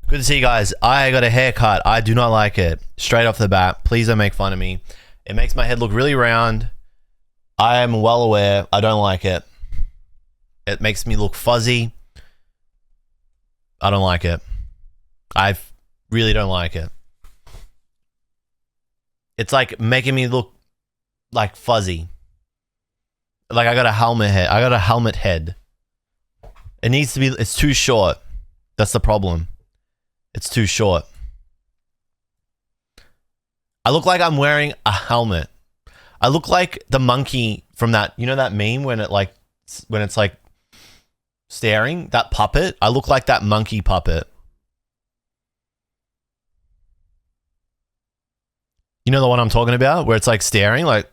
Good to see you guys. I got a haircut. I do not like it. Straight off the bat. Please don't make fun of me. It makes my head look really round. I am well aware. I don't like it. It makes me look fuzzy. I don't like it. I really don't like it. It's like making me look like fuzzy. Like I got a helmet head. I got a helmet head. It needs to be, it's too short. That's the problem. It's too short. I look like I'm wearing a helmet. I look like the monkey from that, you know that meme when it's like staring, that puppet? I look like that monkey puppet. You know the one I'm talking about where it's like staring, like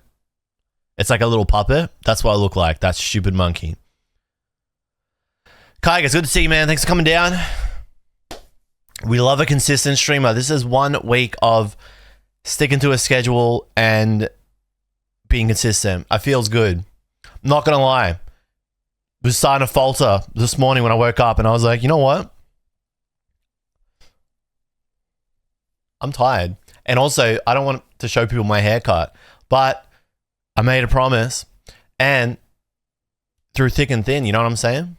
it's like a little puppet? That's what I look like, that stupid monkey. Kai, it's good to see you, man. Thanks for coming down. We love a consistent streamer. This is 1 week of sticking to a schedule and being consistent. It feels good. I'm not going to lie. I was starting to falter this morning when I woke up and I was like, you know what? I'm tired. And also, I don't want to show people my haircut, but I made a promise and through thick and thin, you know what I'm saying?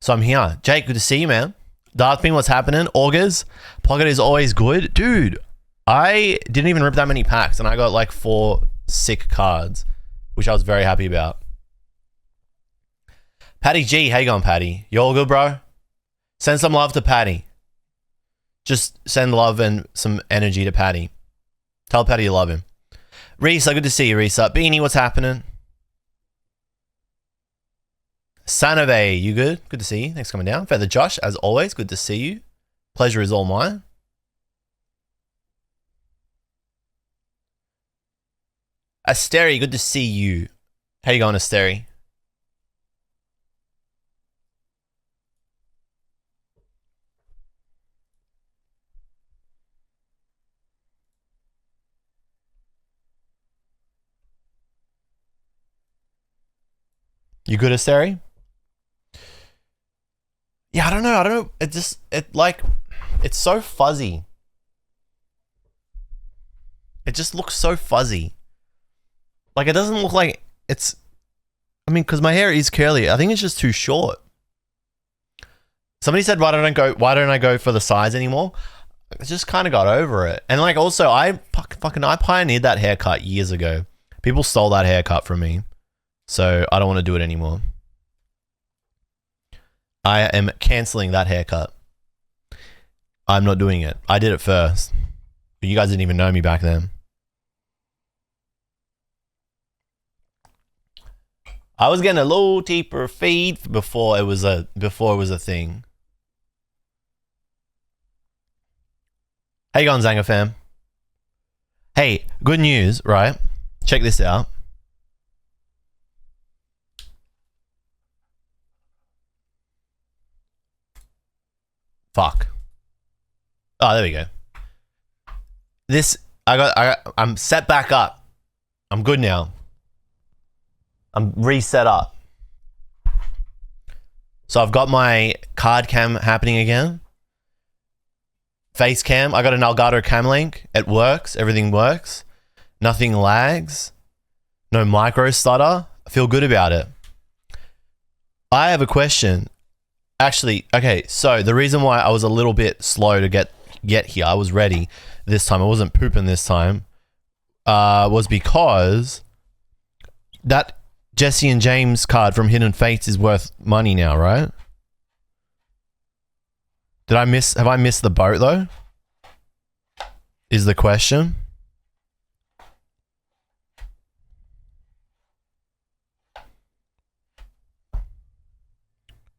So I'm here. Jake, good to see you, man. Darth Beam, what's happening? Augurs, Pocket is always good. Dude, I didn't even rip that many packs and I got like 4 sick cards, which I was very happy about. Patty G, how you going, Patty? You all good, bro? Send some love to Patty. Just send love and some energy to Patty. Tell Patty you love him. Reese, good to see you, Reese. Beanie, what's happening? Sanave, you good? Good to see you. Thanks for coming down. Feather Josh, as always, good to see you. Pleasure is all mine. Asteri, good to see you. How you going, Asteri? You good, Asteri? Yeah, I don't know. It's so fuzzy. It just looks so fuzzy. Like, it doesn't look like it's, I mean, because my hair is curly. I think it's just too short. Somebody said, why don't I go for the size anymore? I just kind of got over it. And like, also, I pioneered that haircut years ago. People stole that haircut from me. So I don't want to do it anymore. I am canceling that haircut. I'm not doing it. I did it first. But you guys didn't even know me back then. I was getting a low deeper feed before it was a thing. How you going, Zanga fam? Hey, good news, right? Check this out. Fuck. Oh, there we go. I'm set back up. I'm good now. I'm reset up. So I've got my card cam happening again. Face cam. I got an Elgato cam link. It works. Everything works. Nothing lags. No micro stutter. I feel good about it. I have a question. Actually, okay, so the reason why I was a little bit slow to get here, I was ready this time, I wasn't pooping this time, was because that Jesse and James card from Hidden Fates is worth money now, right? Have I missed the boat though? Is the question.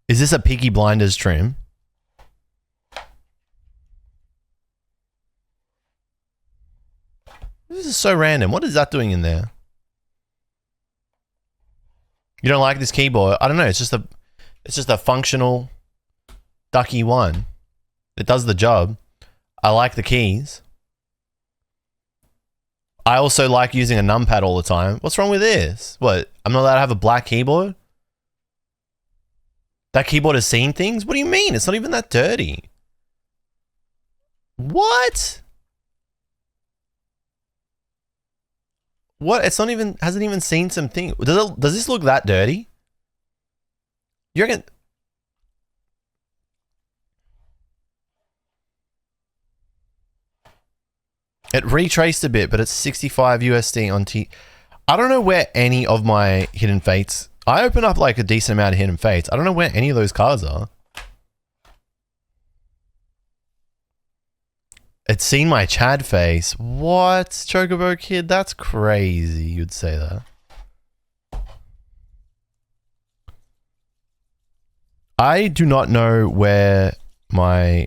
Is this a Peaky Blinders stream? This is so random. What is that doing in there? You don't like this keyboard? I don't know. It's just a functional ducky one. It does the job. I like the keys. I also like using a numpad all the time. What's wrong with this? What? I'm not allowed to have a black keyboard? That keyboard has seen things? What do you mean? It's not even that dirty. What? What? It's not even, hasn't even seen some things. Does this look that dirty? You reckon? It retraced a bit, but it's 65 USD on T. I don't know where any of my hidden fates. I open up like a decent amount of hidden fates. I don't know where any of those cards are. It's seen my Chad face. What? Chocobo Kid? That's crazy. You'd say that. I do not know where my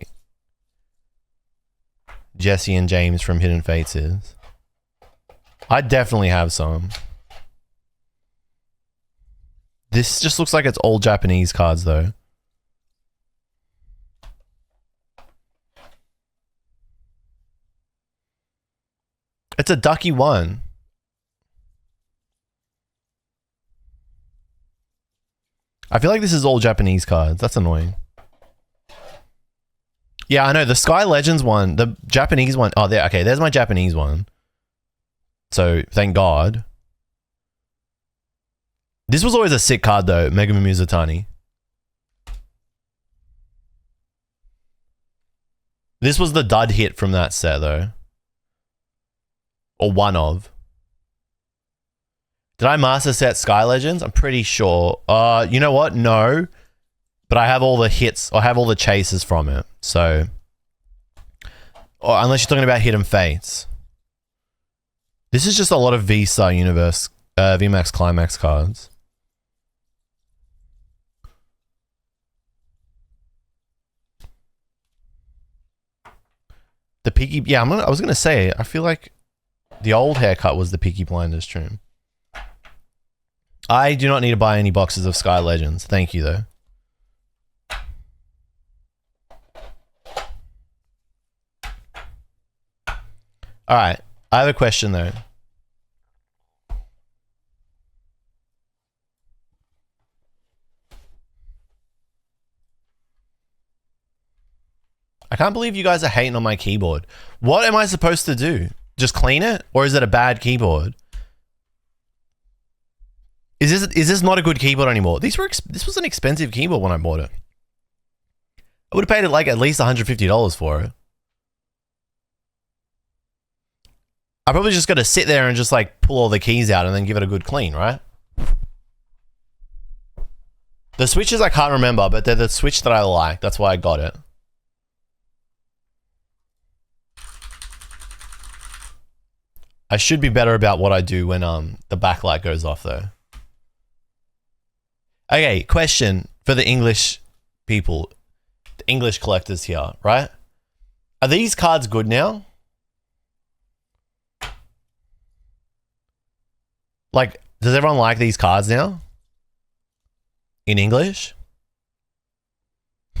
Jesse and James from Hidden Fates is. I definitely have some. This just looks like it's all Japanese cards though. It's a ducky one. I feel like this is all Japanese cards. That's annoying. Yeah, I know. The Sky Legends one, the Japanese one. Oh, there. Okay, there's my Japanese one. So, thank God. This was always a sick card, though. Megumi Mizutani. This was the dud hit from that set, though. Or one of. Did I master set Sky Legends? I'm pretty sure. You know what? No. But I have all the hits. I have all the chases from it. So. Or unless you're talking about Hidden Fates. This is just a lot of V-Star Universe, VMAX Climax cards. The Peaky... Yeah, I was going to say, I feel like the old haircut was the Peaky Blinders trim. I do not need to buy any boxes of Sky Legends. Thank you, though. Alright, I have a question, though. I can't believe you guys are hating on my keyboard. What am I supposed to do? Just clean it? Or is it a bad keyboard? Is this not a good keyboard anymore? This was an expensive keyboard when I bought it. I would have paid it like at least $150 for it. I probably just got to sit there and just like pull all the keys out and then give it a good clean, right? The switches I can't remember, but they're the switch that I like. That's why I got it. I should be better about what I do when the backlight goes off though. Okay, question for the English people, the English collectors here, right? Are these cards good now? Like, does everyone like these cards now? In English?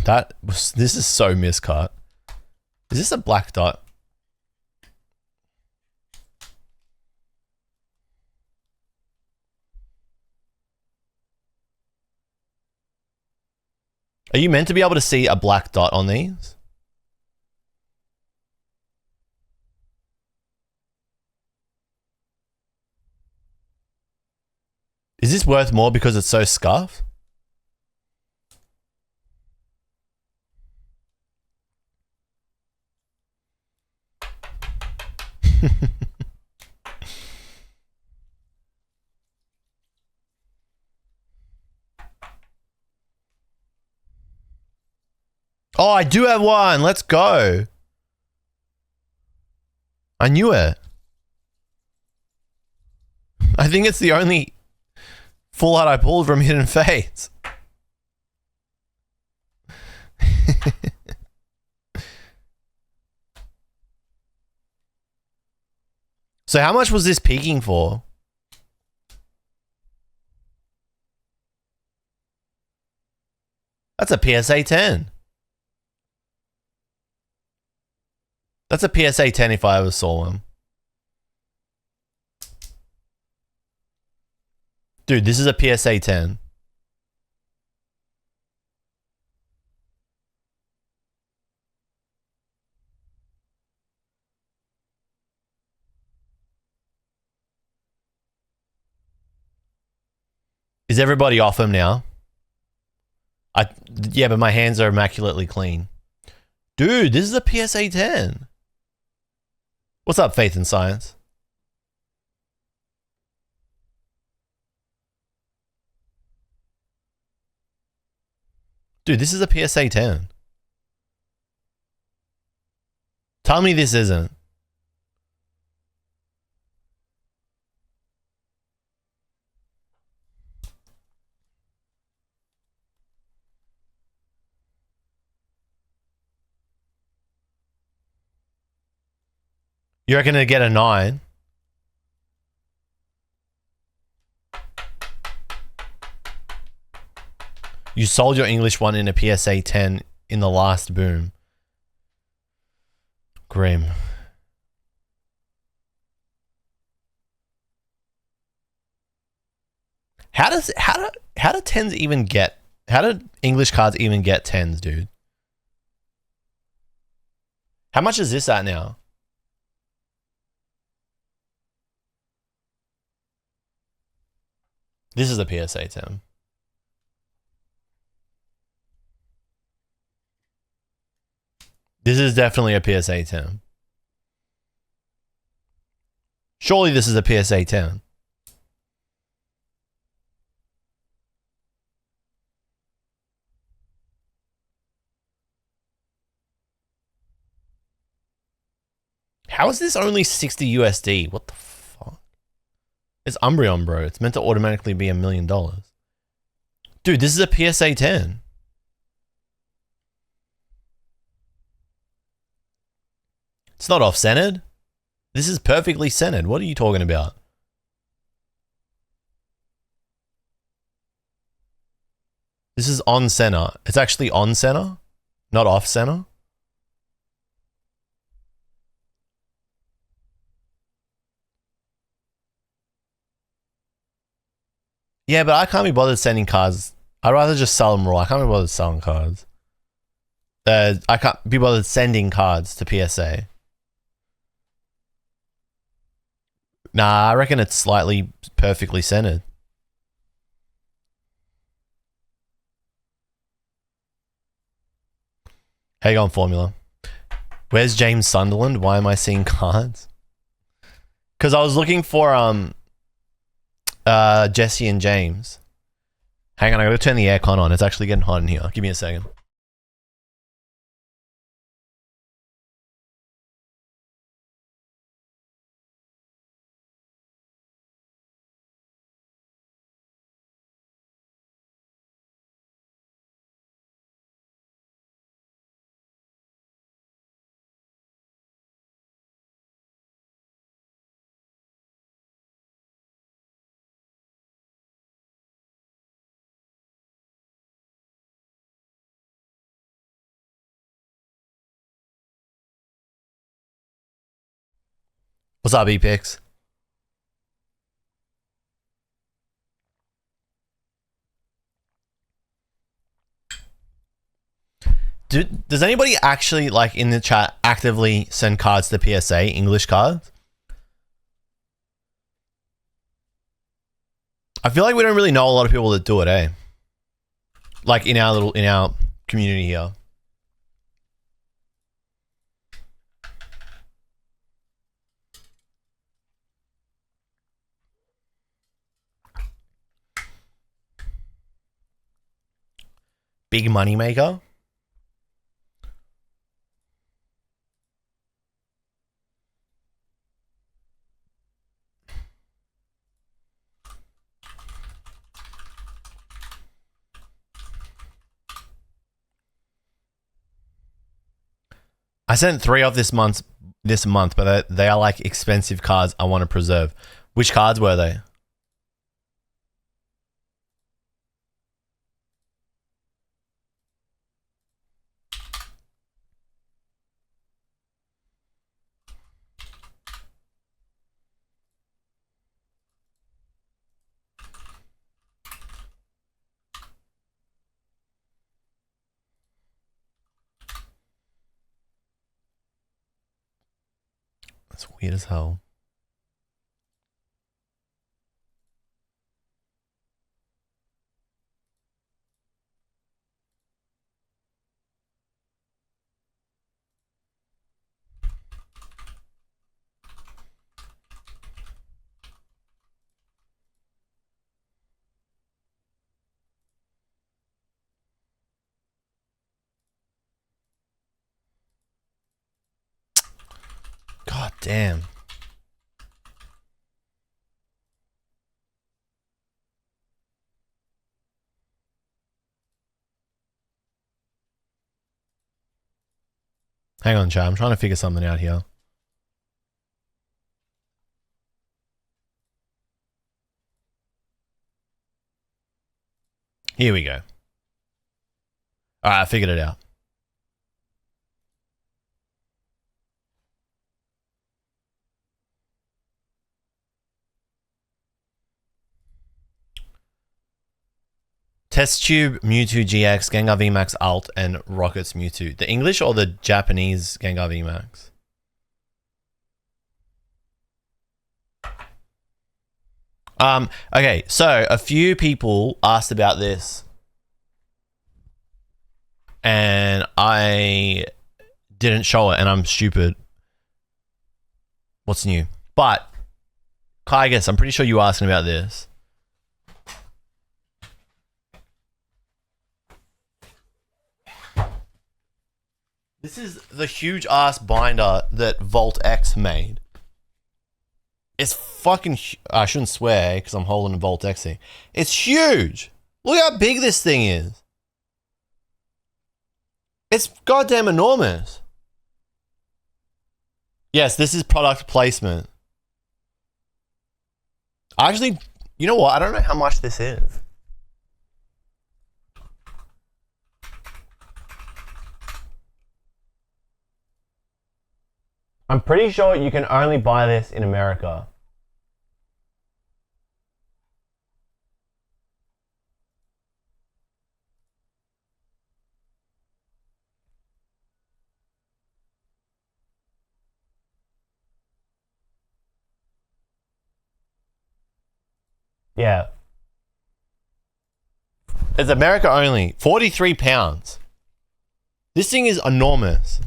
This is so miscut. Is this a black dot? Are you meant to be able to see a black dot on these? Is this worth more because it's so scuffed? Oh, I do have one. Let's go. I knew it. I think it's the only full art I pulled from Hidden Fates. So how much was this peaking for? That's a PSA 10. That's a PSA 10 if I ever saw one. Dude, this is a PSA 10. Is everybody off them now? Yeah, but my hands are immaculately clean. Dude, this is a PSA 10. What's up, Faith and Science? Dude, this is a PSA 10. Tell me this isn't. You reckon to get a 9? You sold your English one in a PSA 10 in the last boom. Grim. How do 10s even get? How do English cards even get 10s, dude? How much is this at now? This is a PSA 10. This is definitely a PSA 10. Surely this is a PSA 10. How is this only 60 USD? What the fuck? It's Umbreon, bro. It's meant to automatically be $1 million. Dude, this is a PSA 10. It's not off-centered. This is perfectly centered. What are you talking about? This is on center. It's actually on center, not off center. Yeah, but I can't be bothered sending cards. I'd rather just sell them raw. I can't be bothered selling cards. I can't be bothered sending cards to PSA. Nah, I reckon it's slightly perfectly centered. How you going, Formula? Where's James Sunderland? Why am I seeing cards? Because I was looking for Jesse and James. Hang on, I gotta turn the aircon on. It's actually getting hot in here. Give me a second. What's up, ePix? Does anybody actually, like, in the chat actively send cards to PSA, English cards? I feel like we don't really know a lot of people that do it, eh? Like in our community here. Big money maker. I sent 3 off this month, but they are like expensive cards I want to preserve. Which cards were they? That's weird as hell. Damn. Hang on, chat. I'm trying to figure something out here. Here we go. All right, I figured it out. Test Tube, Mewtwo GX, Gengar VMAX Alt, and Rockets Mewtwo. The English or the Japanese Gengar VMAX? Okay, so a few people asked about this and I didn't show it and I'm stupid. What's new? But, Kai, I guess I'm pretty sure you were asking about this. This is the huge ass binder that Volt X made. It's fucking. I shouldn't swear because I'm holding a Volt X here. It's huge. Look how big this thing is. It's goddamn enormous. Yes, this is product placement. Actually, you know what? I don't know how much this is. I'm pretty sure you can only buy this in America. Yeah. It's America only. 43 pounds. This thing is enormous.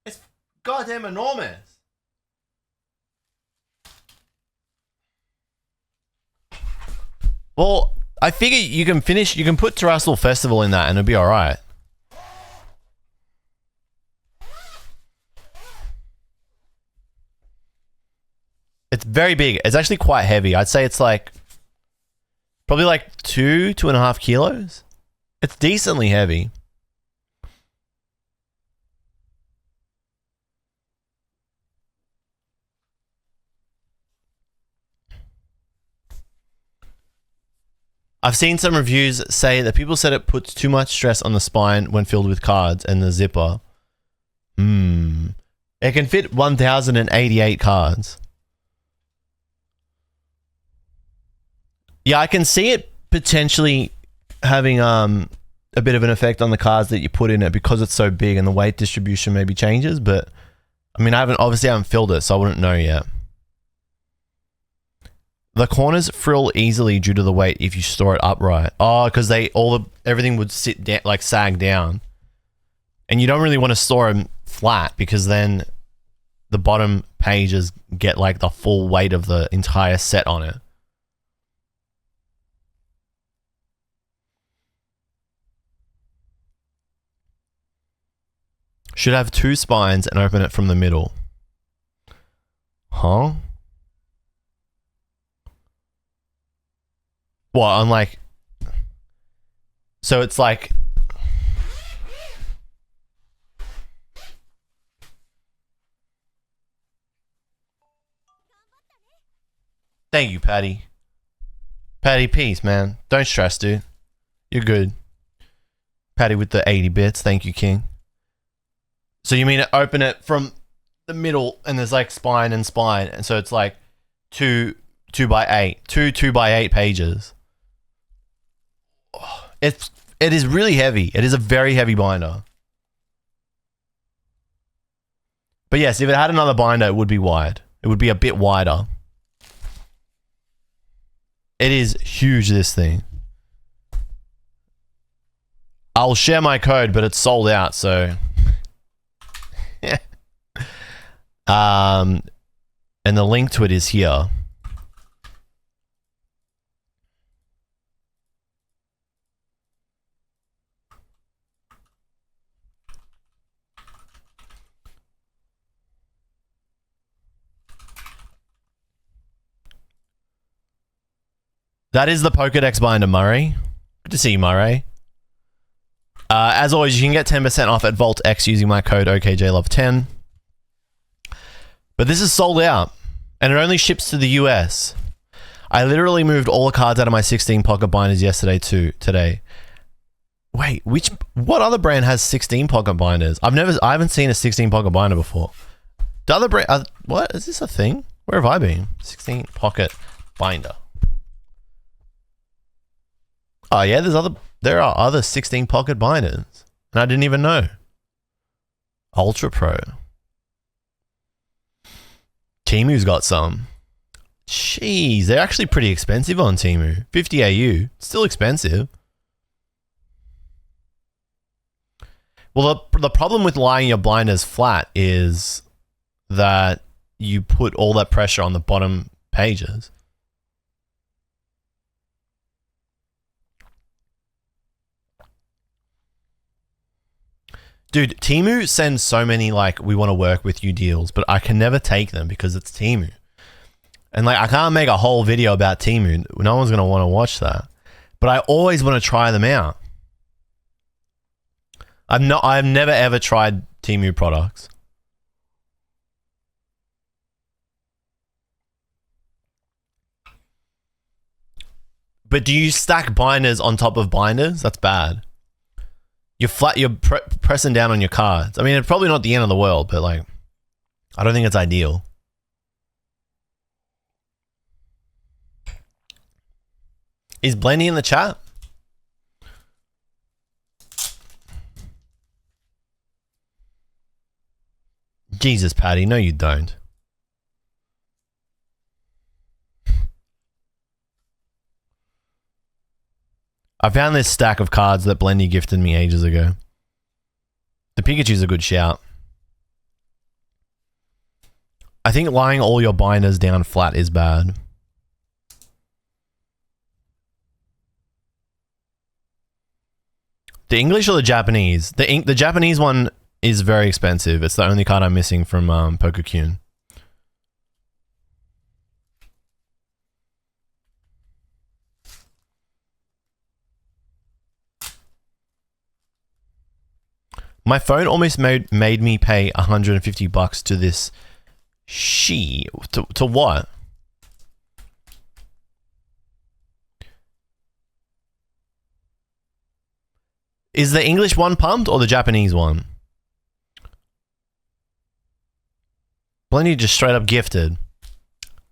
It's goddamn enormous. Well, I figure you can put Terrestrial Festival in that and it'll be alright. It's very big. It's actually quite heavy. I'd say it's like probably like 2.5 kilos. It's decently heavy. I've seen some reviews say that people said it puts too much stress on the spine when filled with cards and the zipper. It can fit 1,088 cards. Yeah, I can see it potentially having a bit of an effect on the cards that you put in it because it's so big and the weight distribution maybe changes, but I mean, I haven't filled it, so I wouldn't know yet. The corners frill easily due to the weight if you store it upright. Oh, because everything would sit down, like sag down. And you don't really want to store them flat because then the bottom pages get like the full weight of the entire set on it. Should have 2 spines and open it from the middle. Huh? Well, I'm like, so it's like, thank you, Patty. Patty, peace, man. Don't stress, dude. You're good. Patty with the 80 bits. Thank you, King. So you mean to open it from the middle and there's like spine and spine. And so it's like 2 by 8, 2 by 8 pages. It is really heavy. It is a very heavy binder. But yes, if it had another binder, it would be wide. It would be a bit wider. It is huge, this thing. I'll share my code, but it's sold out, so... and the link to it is here. That is the Pokédex binder, Murray. Good to see you, Murray. As always, you can get 10% off at Vault X using my code okJLUV10. But this is sold out, and it only ships to the US. I literally moved all the cards out of my 16 pocket binders yesterday to today. Wait, what other brand has 16 pocket binders? I haven't seen a 16 pocket binder before. The other brand, what is this a thing? Where have I been? 16 pocket binder. Oh yeah, there are other 16 pocket binders, and I didn't even know. Ultra Pro. Temu's got some. Jeez, they're actually pretty expensive on Temu. 50 AU, still expensive. Well, the problem with lying your binders flat is that you put all that pressure on the bottom pages. Dude, Temu sends so many, like, we want to work with you deals, but I can never take them because it's Temu. And, like, I can't make a whole video about Temu. No one's going to want to watch that. But I always want to try them out. I've never ever tried Temu products. But do you stack binders on top of binders? That's bad. You're pressing down on your cards. I mean, it's probably not the end of the world, but like, I don't think it's ideal. Is Blendy in the chat? Jesus, Patty, no you don't. I found this stack of cards that Blendy gifted me ages ago. The Pikachu's a good shout. I think lying all your binders down flat is bad. The English or the Japanese? The Japanese one is very expensive. It's the only card I'm missing from Pokekyun. My phone almost made me pay $150 to this to what? Is the English one pumped or the Japanese one? Blendy just straight up gifted.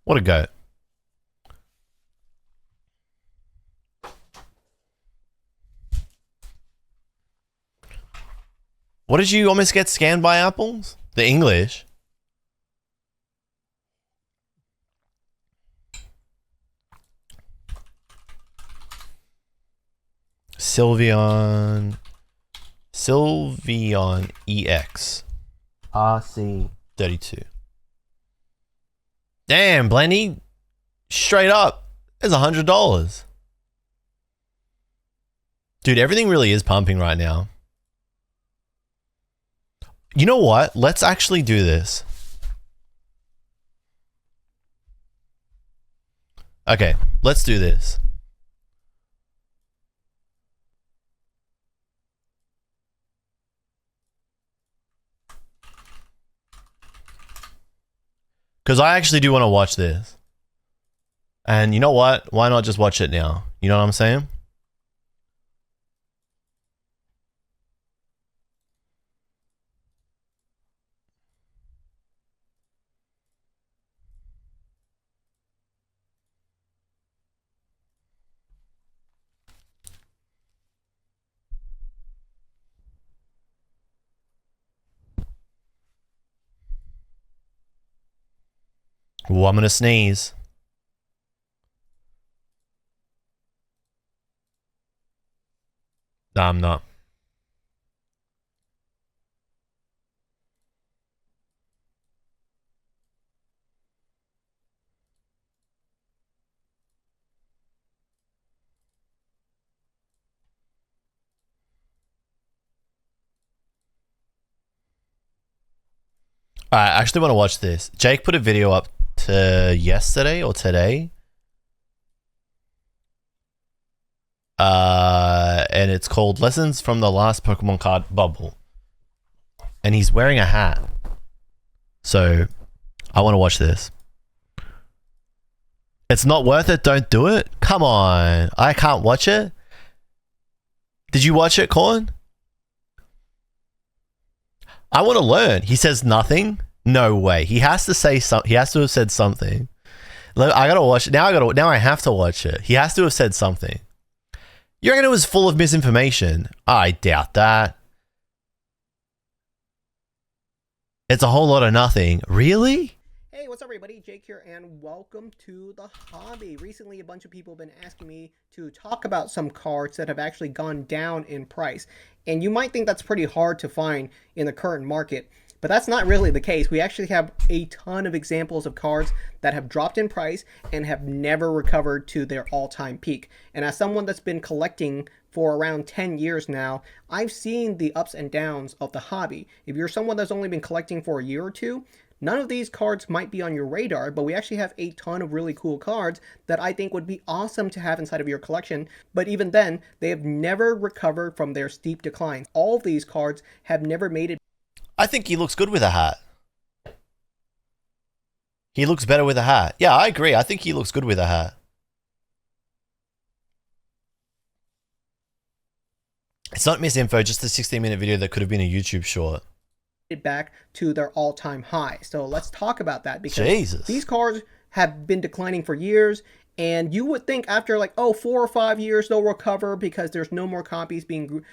What a goat. What did you almost get scanned by apples? The English? Sylveon EX RC32. Damn, Blendy. Straight up. There's $100. Dude, everything really is pumping right now. You know what? Let's actually do this. Okay, let's do this. Because I actually do want to watch this. And you know what? Why not just watch it now? You know what I'm saying? Ooh, I'm gonna sneeze. No, I'm not. Alright, I actually want to watch this. Jake put a video up to yesterday or today. And it's called Lessons from the Last Pokemon Card Bubble. And he's wearing a hat. So, I want to watch this. It's not worth it, don't do it? Come on. I can't watch it? Did you watch it, Corn? I want to learn. He says nothing? No way. He has to say something. He has to have said something. I gotta watch it. Now I have to watch it. He has to have said something. You reckon it was full of misinformation? I doubt that. It's a whole lot of nothing. Really? Hey, what's up everybody? Jake here and welcome to the hobby. Recently, a bunch of people have been asking me to talk about some cards that have actually gone down in price. And you might think that's pretty hard to find in the current market, but that's not really the case. We actually have a ton of examples of cards that have dropped in price and have never recovered to their all-time peak. And as someone that's been collecting for around 10 years now, I've seen the ups and downs of the hobby. If you're someone that's only been collecting for a year or two, none of these cards might be on your radar, but we actually have a ton of really cool cards that I think would be awesome to have inside of your collection. But even then, they have never recovered from their steep declines. All of these cards have never made it. I think he looks good with a hat. He looks better with a hat. Yeah, I agree. I think he looks good with a hat. It's not misinfo, just a 16-minute video that could have been a YouTube short. Back to their all-time high. So let's talk about that, because Jesus. These cards have been declining for years, and you would think after like 4 or 5 years they'll recover because there's no more copies being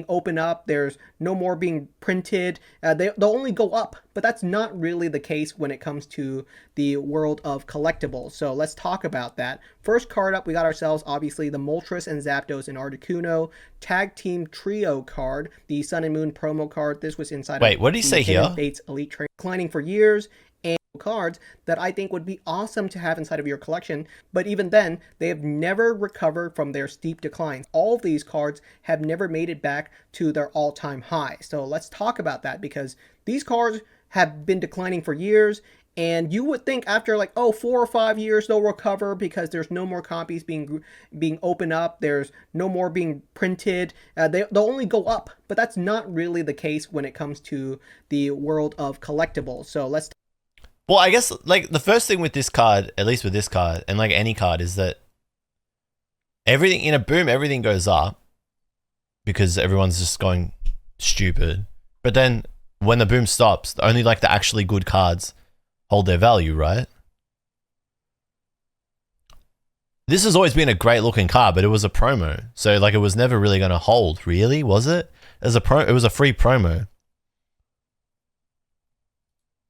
opened up, there's no more being printed, they'll only go up. But that's not really the case when it comes to the world of collectibles. So let's talk about that. First card up, we got ourselves obviously the Moltres and Zapdos and Articuno Tag Team Trio card, the Sun and Moon promo card. This was inside. Wait, what did he say here? Fates Elite Trainer, declining for years, and cards that I think would be awesome to have inside of your collection. But even then, they have never recovered from their steep declines. All of these cards have never made it back to their all-time high. So let's talk about that, because these cards have been declining for years, and you would think after like 4 or 5 years they'll recover because there's no more copies being opened up, there's no more being printed, they'll only go up. But that's not really the case when it comes to the world of collectibles. So let's. Well, I guess like the first thing with this card, at least with this card and like any card, is that everything in a boom, everything goes up because everyone's just going stupid. But then when the boom stops, only like the actually good cards hold their value, right? This has always been a great looking card, but it was a promo. So like it was never really going to hold, really, was it? It was a free promo.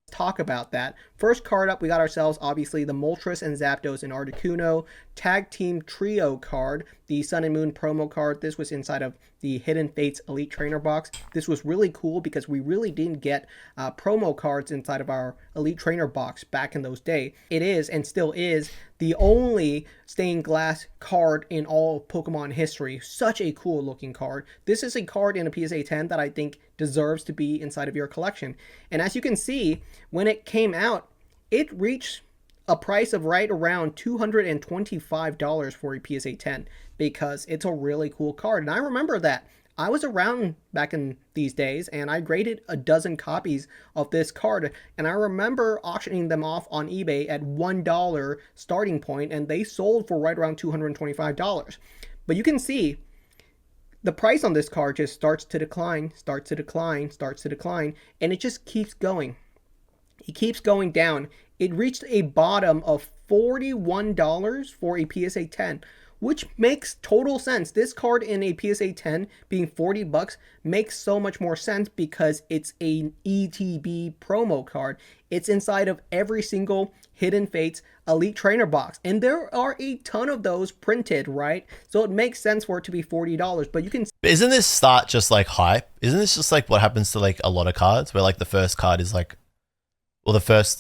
Talk about that. First card up, we got ourselves obviously the Moltres and Zapdos and Articuno Tag Team Trio card, the Sun and Moon promo card. This was inside of the Hidden Fates Elite Trainer box. This was really cool because we really didn't get promo cards inside of our Elite Trainer box back in those days. It is, and still is, the only stained glass card in all of Pokemon history. Such a cool looking card. This is a card in a PSA 10 that I think deserves to be inside of your collection. And as you can see, when it came out, it reached a price of right around $225 for a PSA 10 because it's a really cool card. And I remember that. I was around back in these days and I graded a dozen copies of this card, and I remember auctioning them off on eBay at $1 starting point, and they sold for right around $225. But you can see the price on this card just starts to decline, and it just keeps going. It keeps going down. It reached a bottom of $41 for a PSA 10. which makes total sense. This card in a PSA 10 being $40 makes so much more sense because it's an ETB promo card. It's inside of every single Hidden Fates Elite Trainer box, and there are a ton of those printed, right? So it makes sense for it to be $40, but you can... Isn't this start just like hype? Isn't this just like what happens to like a lot of cards where like the first card is like, well, the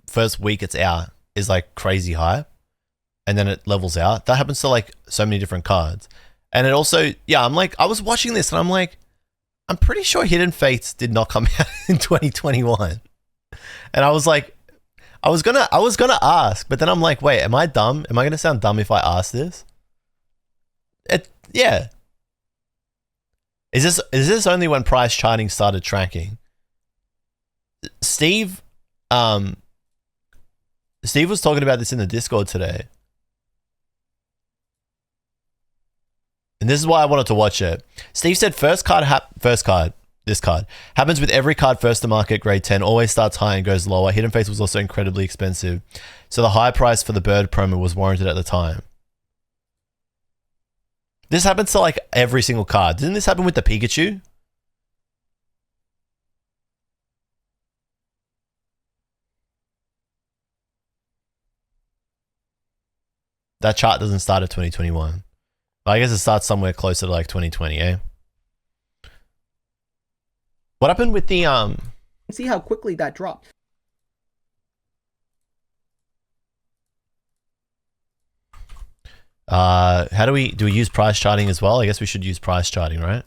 first week it's out is like crazy hype and then it levels out? That happens to like so many different cards. And it also, yeah, I'm like, I was watching this and I'm like, I'm pretty sure Hidden Fates did not come out in 2021. And I was like, I was gonna ask, but then I'm like, wait, am I dumb? Am I gonna sound dumb if I ask this? Yeah. Is this only when price charting started tracking? Steve was talking about this in the Discord today. And this is why I wanted to watch it. Steve said this card happens with every card first to market grade 10, always starts high and goes lower. Hidden Fates was also incredibly expensive, so the high price for the bird promo was warranted at the time. This happens to like every single card. Didn't this happen with the Pikachu? That chart doesn't start at 2021. But I guess it starts somewhere closer to like 2020, eh? What happened with the See how quickly that dropped. how do we use price charting as well? I guess we should use price charting, right?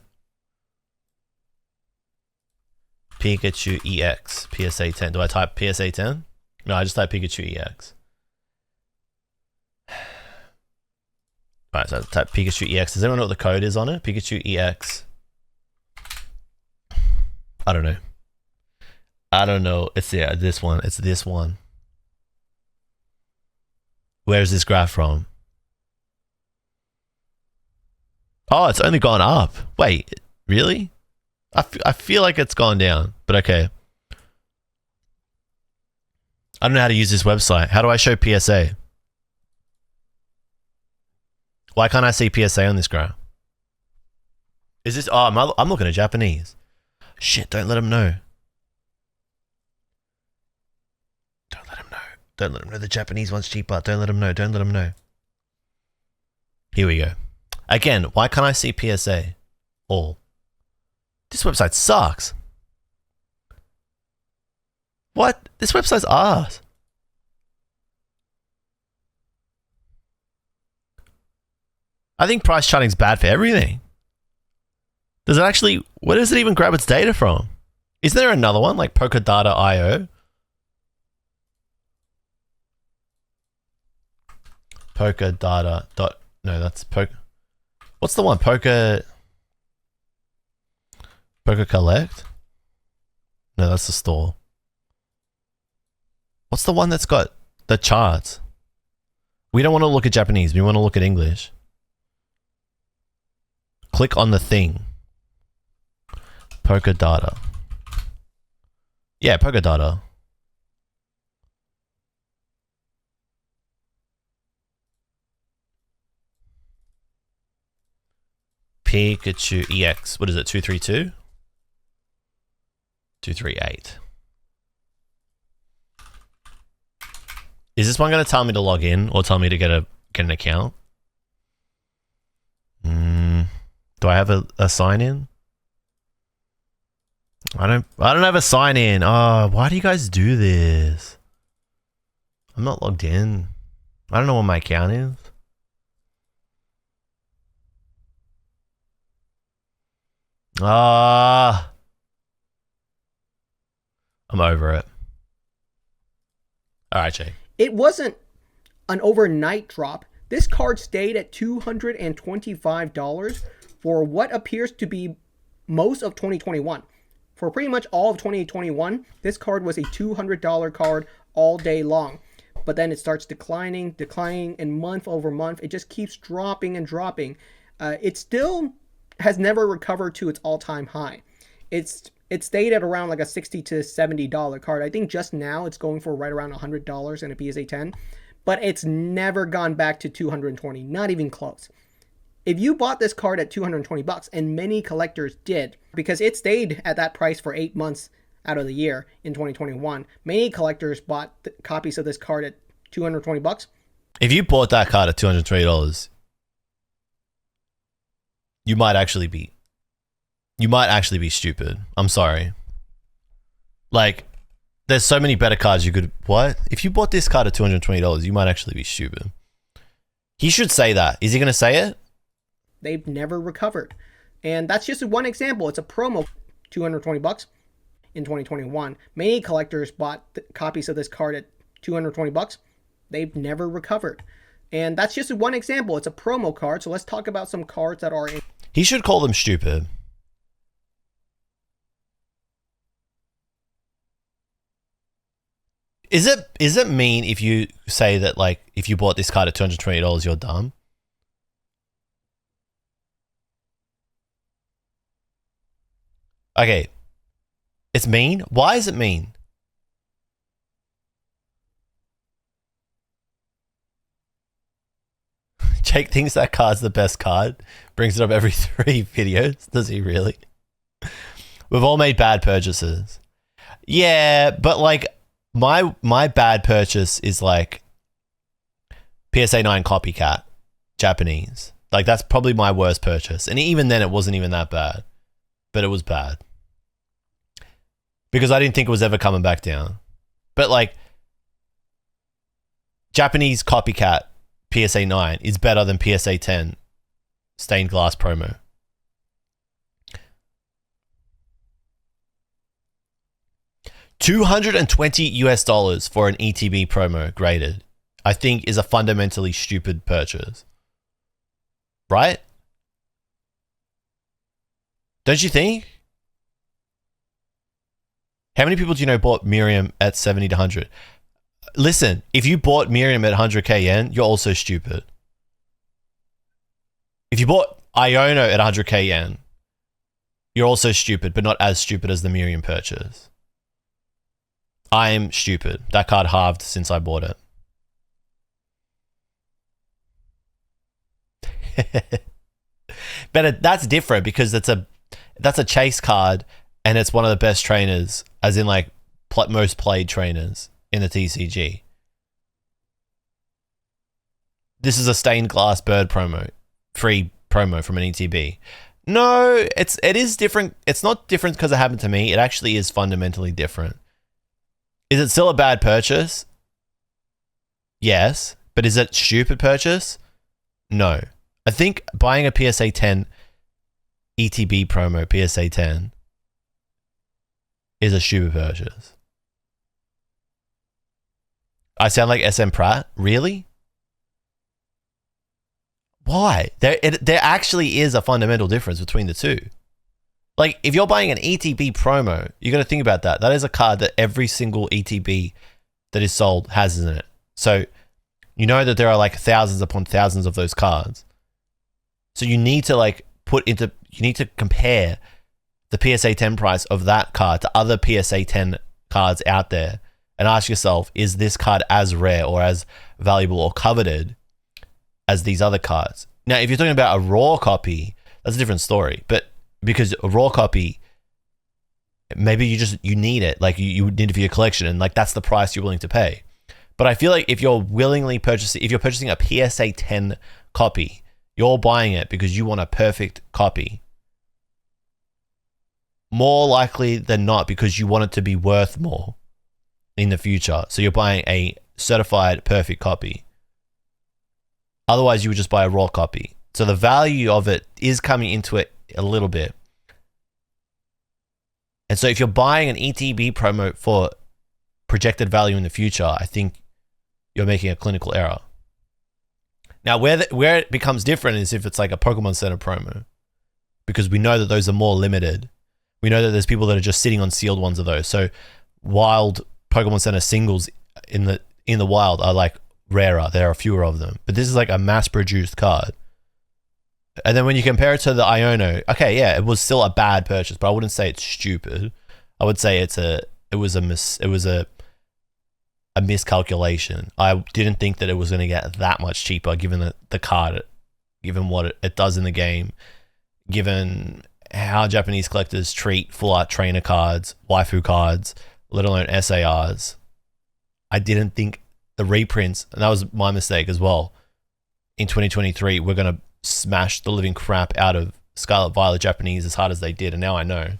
Pikachu EX PSA 10. Do I type PSA 10? No, I just type Pikachu EX. Alright, so I type Pikachu EX. Does anyone know what the code is on it? Pikachu EX. I don't know. It's this one. It's this one. Where's this graph from? Oh, it's only gone up. Wait, really? I feel like it's gone down, but okay. I don't know how to use this website. How do I show PSA? Why can't I see PSA on this graph? Is this... Oh, I'm looking at Japanese. Shit, don't let him know. Don't let him know. Don't let him know the Japanese one's cheaper. Don't let him know. Don't let him know. Here we go. Again, why can't I see PSA? All. This website sucks. What? This website's ass. I think price charting's bad for everything. Does it actually... Where does it even grab its data from? Is there another one like Polkadata.io? Polkadata. No, that's Poker. What's the one? Poker Collect? No, that's the store. What's the one that's got the charts? We don't want to look at Japanese. We want to look at English. Click on the thing. Polkadata. Yeah, Polkadata. Pikachu EX. What is it? 232? 238. Is this one going to tell me to log in or tell me to get an account? Do I have a sign in? I don't have a sign in. Oh, why do you guys do this? I'm not logged in. I don't know what my account is. I'm over it. All right, Jake. It wasn't an overnight drop. This card stayed at $225 for what appears to be most of 2021. For pretty much all of 2021, this card was a $200 card all day long. But then it starts declining, and month over month, it just keeps dropping and dropping. It still has never recovered to its all-time high. It stayed at around like a $60 to $70 card. I think just now it's going for right around $100 in a PSA 10. but it's never gone back to 220, not even close. If you bought this card at 220 bucks, and many collectors did, because it stayed at that price for 8 months out of the year in 2021, many collectors bought copies of this card at 220 bucks. If you bought that card at $220, you might actually be stupid. I'm sorry. Like, there's so many better cards you could... What? If you bought this card at $220, you might actually be stupid. He should say that. Is he going to say it? They've never recovered. And that's just one example. It's a promo, 220 bucks in 2021. Many collectors bought copies of this card at 220 bucks. They've never recovered. And that's just one example. It's a promo card. So let's talk about some cards that are in... He should call them stupid. Is it mean if you say that, like, if you bought this card at $220, you're dumb? Okay. It's mean? Why is it mean? Jake thinks that card's the best card. Brings it up every 3 videos. Does he really? We've all made bad purchases. Yeah, but like my bad purchase is like PSA 9 copycat, Japanese. Like that's probably my worst purchase. And even then it wasn't even that bad. But it was bad. Because I didn't think it was ever coming back down. But like Japanese copycat PSA 9 is better than PSA 10 stained glass promo. $220 for an ETB promo graded, I think is a fundamentally stupid purchase. Right? Don't you think? How many people do you know bought Miriam at 70 to 100? Listen, if you bought Miriam at 100k yen, you're also stupid. If you bought Iono at 100k yen, you're also stupid, but not as stupid as the Miriam purchase. I'm stupid. That card halved since I bought it. But that's different because that's a chase card and it's one of the best trainers, as in like most played trainers in the TCG. This is a stained glass bird promo, free promo from an ETB. No, it is different. It's not different because it happened to me. It actually is fundamentally different. Is it still a bad purchase? Yes. But is it a stupid purchase? No. I think buying a PSA 10 ETB promo, PSA 10, is a stupid purchase. I sound like SM Pratt? Really? Why? There actually is a fundamental difference between the two. Like, if you're buying an ETB promo, you got to think about that. That is a card that every single ETB that is sold has in it. So, you know that there are like thousands upon thousands of those cards. So you need to you need to compare the PSA 10 price of that card to other PSA 10 cards out there and ask yourself, is this card as rare or as valuable or coveted as these other cards? Now, if you're talking about a raw copy, that's a different story. But because a raw copy, maybe you need it, like you need it for your collection, and like that's the price you're willing to pay. But I feel like if you're purchasing a PSA 10 copy, you're buying it because you want a perfect copy. More likely than not because you want it to be worth more in the future. So you're buying a certified perfect copy. Otherwise, you would just buy a raw copy. So the value of it is coming into it a little bit. And so if you're buying an ETB promo for projected value in the future, I think you're making a clinical error. Now, where it becomes different is if it's like a Pokemon Center promo, because we know that those are more limited. We know that there's people that are just sitting on sealed ones of those. So wild Pokemon Center singles in the wild are like rarer. There are fewer of them. But this is like a mass-produced card. And then when you compare it to the Iono, okay, yeah, it was still a bad purchase, but I wouldn't say it's stupid. I would say it was a a miscalculation. I didn't think that it was going to get that much cheaper given the card, given what it does in the game, given how Japanese collectors treat full art trainer cards, waifu cards, let alone SARs. I didn't think the reprints, and that was my mistake as well, in 2023, we're going to smash the living crap out of Scarlet Violet Japanese as hard as they did, and now I know.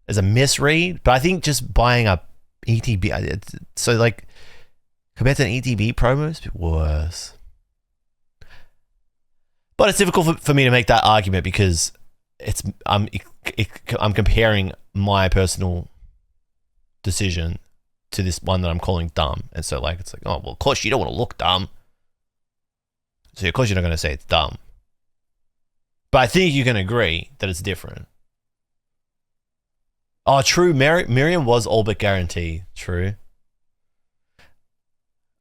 There's a misread, but I think just buying a ETB, so like, compared to an ETB promo, it's a bit worse. But it's difficult for me to make that argument because I'm comparing my personal decision to this one that I'm calling dumb. And so like, it's like, oh, well, of course you don't want to look dumb. So of course you're not going to say it's dumb. But I think you can agree that it's different. Oh, true. Miriam was all but guaranteed. True.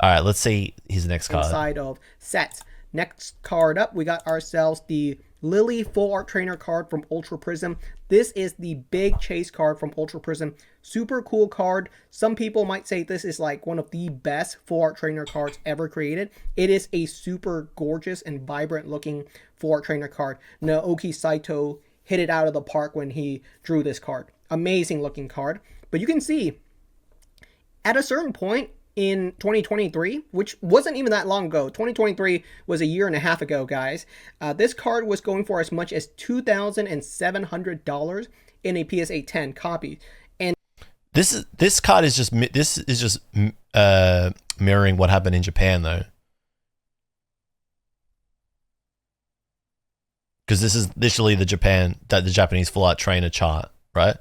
All right, let's see his next card. Inside of sets. Next card up, we got ourselves the Lily Full Art Trainer card from Ultra Prism. This is the big chase card from Ultra Prism. Super cool card. Some people might say this is like one of the best Full Art Trainer cards ever created. It is a super gorgeous and vibrant looking Full Art Trainer card. Naoki Saito hit it out of the park when he drew this card. Amazing looking card. But you can see at a certain point in 2023, which wasn't even that long ago. 2023 was a year and a half ago, guys. This card was going for as much as $2,700 in a PSA 10 copy. And this card is just mirroring what happened in Japan, though, because this is literally the Japanese full art trainer chart, right?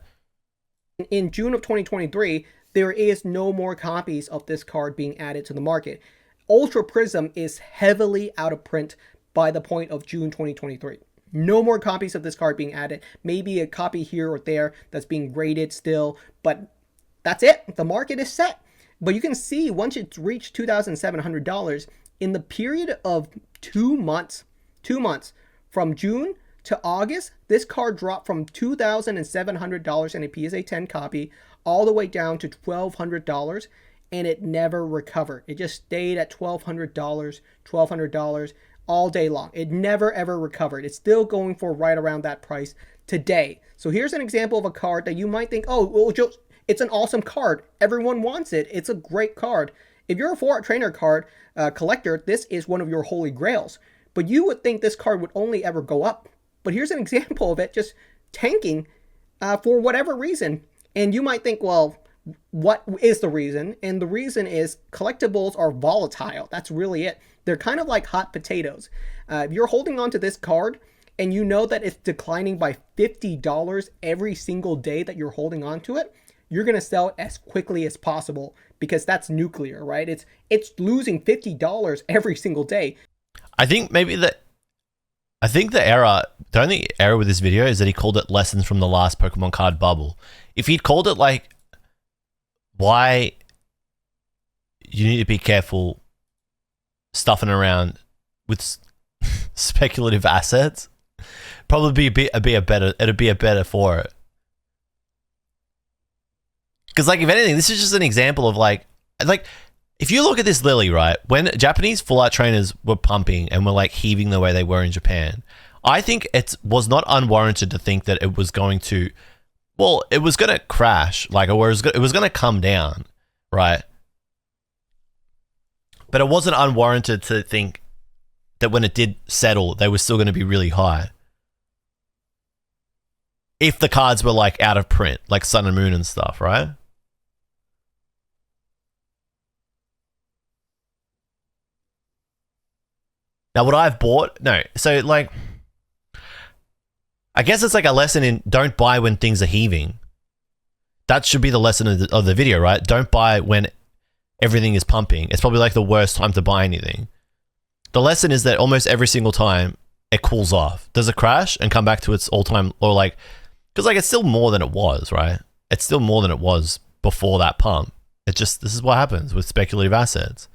In June of 2023. There is no more copies of this card being added to the market. Ultra Prism is heavily out of print by the point of June 2023. No more copies of this card being added. Maybe a copy here or there that's being graded still, but that's it. The market is set. But you can see once it's reached $2,700, in the period of 2 months, from June to August, this card dropped from $2,700 in a PSA 10 copy all the way down to $1,200, and it never recovered. It just stayed at $1,200 all day long. It never ever recovered. It's still going for right around that price today. So here's an example of a card that you might think, oh, well, it's an awesome card. Everyone wants it. It's a great card. If you're a Full Art Trainer card collector, this is one of your holy grails. But you would think this card would only ever go up. But here's an example of it just tanking for whatever reason. And you might think, well, what is the reason? And the reason is collectibles are volatile. That's really it. They're kind of like hot potatoes. If you're holding on to this card and you know that it's declining by $50 every single day that you're holding on to it, you're going to sell it as quickly as possible because that's nuclear, right? It's losing $50 every single day. I think the only error with this video is that he called it lessons from the last Pokemon card bubble. If he'd called it like, why you need to be careful stuffing around with speculative assets, probably it'd be a better for it. Because like, if anything, this is just an example of like if you look at this Lily, right, when Japanese full art trainers were pumping and were like heaving the way they were in Japan, I think it was not unwarranted to think that it was going to, well, it was going to crash, like, or it was going to come down, right? But it wasn't unwarranted to think that when it did settle, they were still going to be really high. If the cards were like out of print, like Sun and Moon and stuff, right? Now, would I have bought? No. So, like, I guess it's like a lesson in don't buy when things are heaving. That should be the lesson of the video, right? Don't buy when everything is pumping. It's probably like the worst time to buy anything. The lesson is that almost every single time it cools off. Does it crash and come back to its all-time, or like, because like it's still more than it was, right? It's still more than it was before that pump. This is what happens with speculative assets.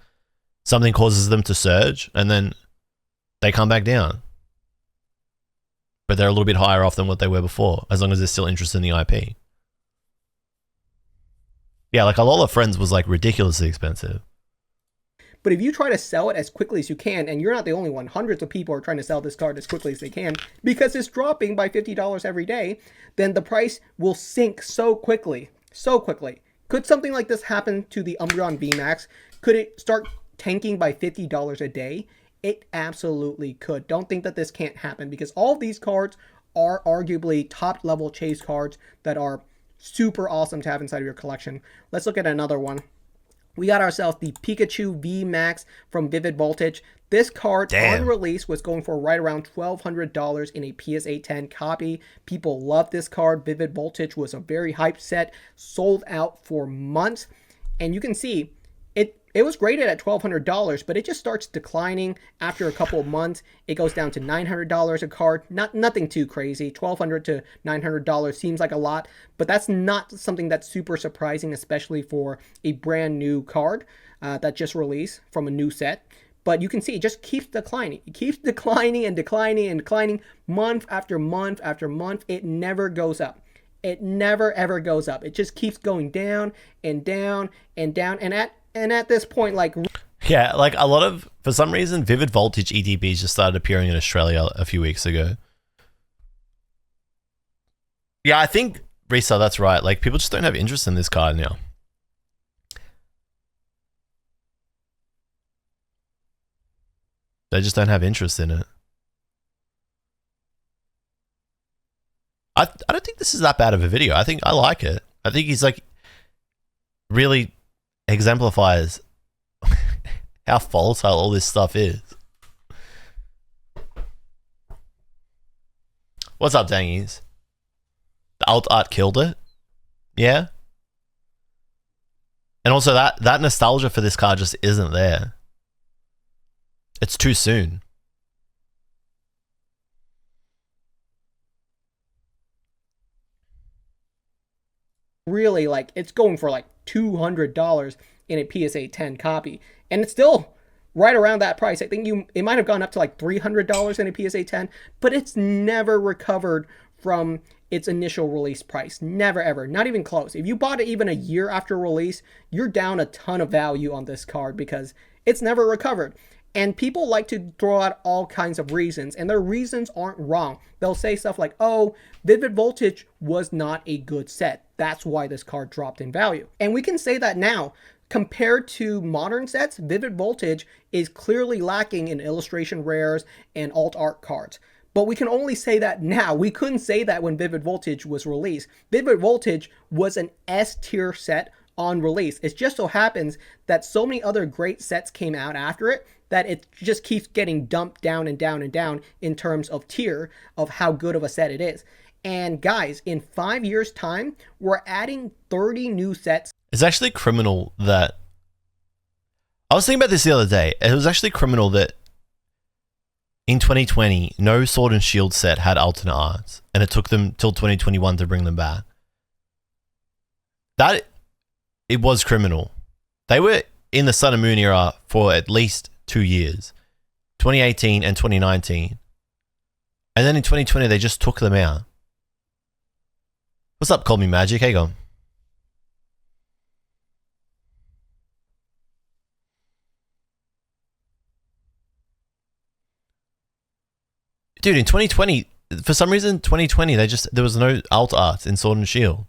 Something causes them to surge and then they come back down. But they're a little bit higher off than what they were before, as long as they're still interested in the IP. Yeah, like a lot of Friends was like ridiculously expensive. But if you try to sell it as quickly as you can, and you're not the only one, hundreds of people are trying to sell this card as quickly as they can because it's dropping by $50 every day, then the price will sink so quickly. So quickly. Could something like this happen to the Umbreon VMAX? Could it start tanking by $50 a day? It absolutely could. Don't think that this can't happen because all of these cards are arguably top level chase cards that are super awesome to have inside of your collection. Let's look at another one. We got ourselves the Pikachu V Max from Vivid Voltage. This card on release was going for right around $1,200 in a PSA 10 copy. People love this card. Vivid Voltage was a very hyped set, sold out for months. And you can see it was graded at $1,200, but it just starts declining after a couple of months. It goes down to $900 a card. Nothing too crazy. $1,200 to $900 seems like a lot, but that's not something that's super surprising, especially for a brand new card that just released from a new set. But you can see it just keeps declining. It keeps declining and declining and declining month after month after month. It never goes up. It never ever goes up. It just keeps going down and down and down. And at this point, like... Yeah, like a lot of... For some reason, Vivid Voltage ETBs just started appearing in Australia a few weeks ago. Yeah, I think, Risa, that's right. Like, people just don't have interest in this card now. They just don't have interest in it. I don't think this is that bad of a video. I think I like it. I think he's like... really... exemplifies how volatile all this stuff is. What's up, Dangies? The alt art killed it. Yeah. And also that nostalgia for this card just isn't there. It's too soon. Really, like, it's going for like $200 in a PSA 10 copy, and it's still right around that price. I think it might have gone up to like $300 in a PSA 10, but it's never recovered from its initial release price. Never ever, not even close. If you bought it even a year after release, you're down a ton of value on this card because it's never recovered. And people like to throw out all kinds of reasons, and their reasons aren't wrong. They'll say stuff like, oh, Vivid Voltage was not a good set. That's why this card dropped in value. And we can say that now. Compared to modern sets, Vivid Voltage is clearly lacking in illustration rares and alt art cards. But we can only say that now. We couldn't say that when Vivid Voltage was released. Vivid Voltage was an S tier set on release. It just so happens that so many other great sets came out after it that it just keeps getting dumped down and down and down in terms of tier of how good of a set it is. And guys, in 5 years' time, we're adding 30 new sets. It's actually criminal that... I was thinking about this the other day. It was actually criminal that in 2020, no Sword and Shield set had alternate arts, and it took them till 2021 to bring them back. It was criminal. They were in the Sun and Moon era for at least 2 years, 2018 and 2019. And then in 2020, they just took them out. What's up, Call Me Magic? How you going? Dude, in 2020, for some reason, 2020, there was no alt art in Sword and Shield.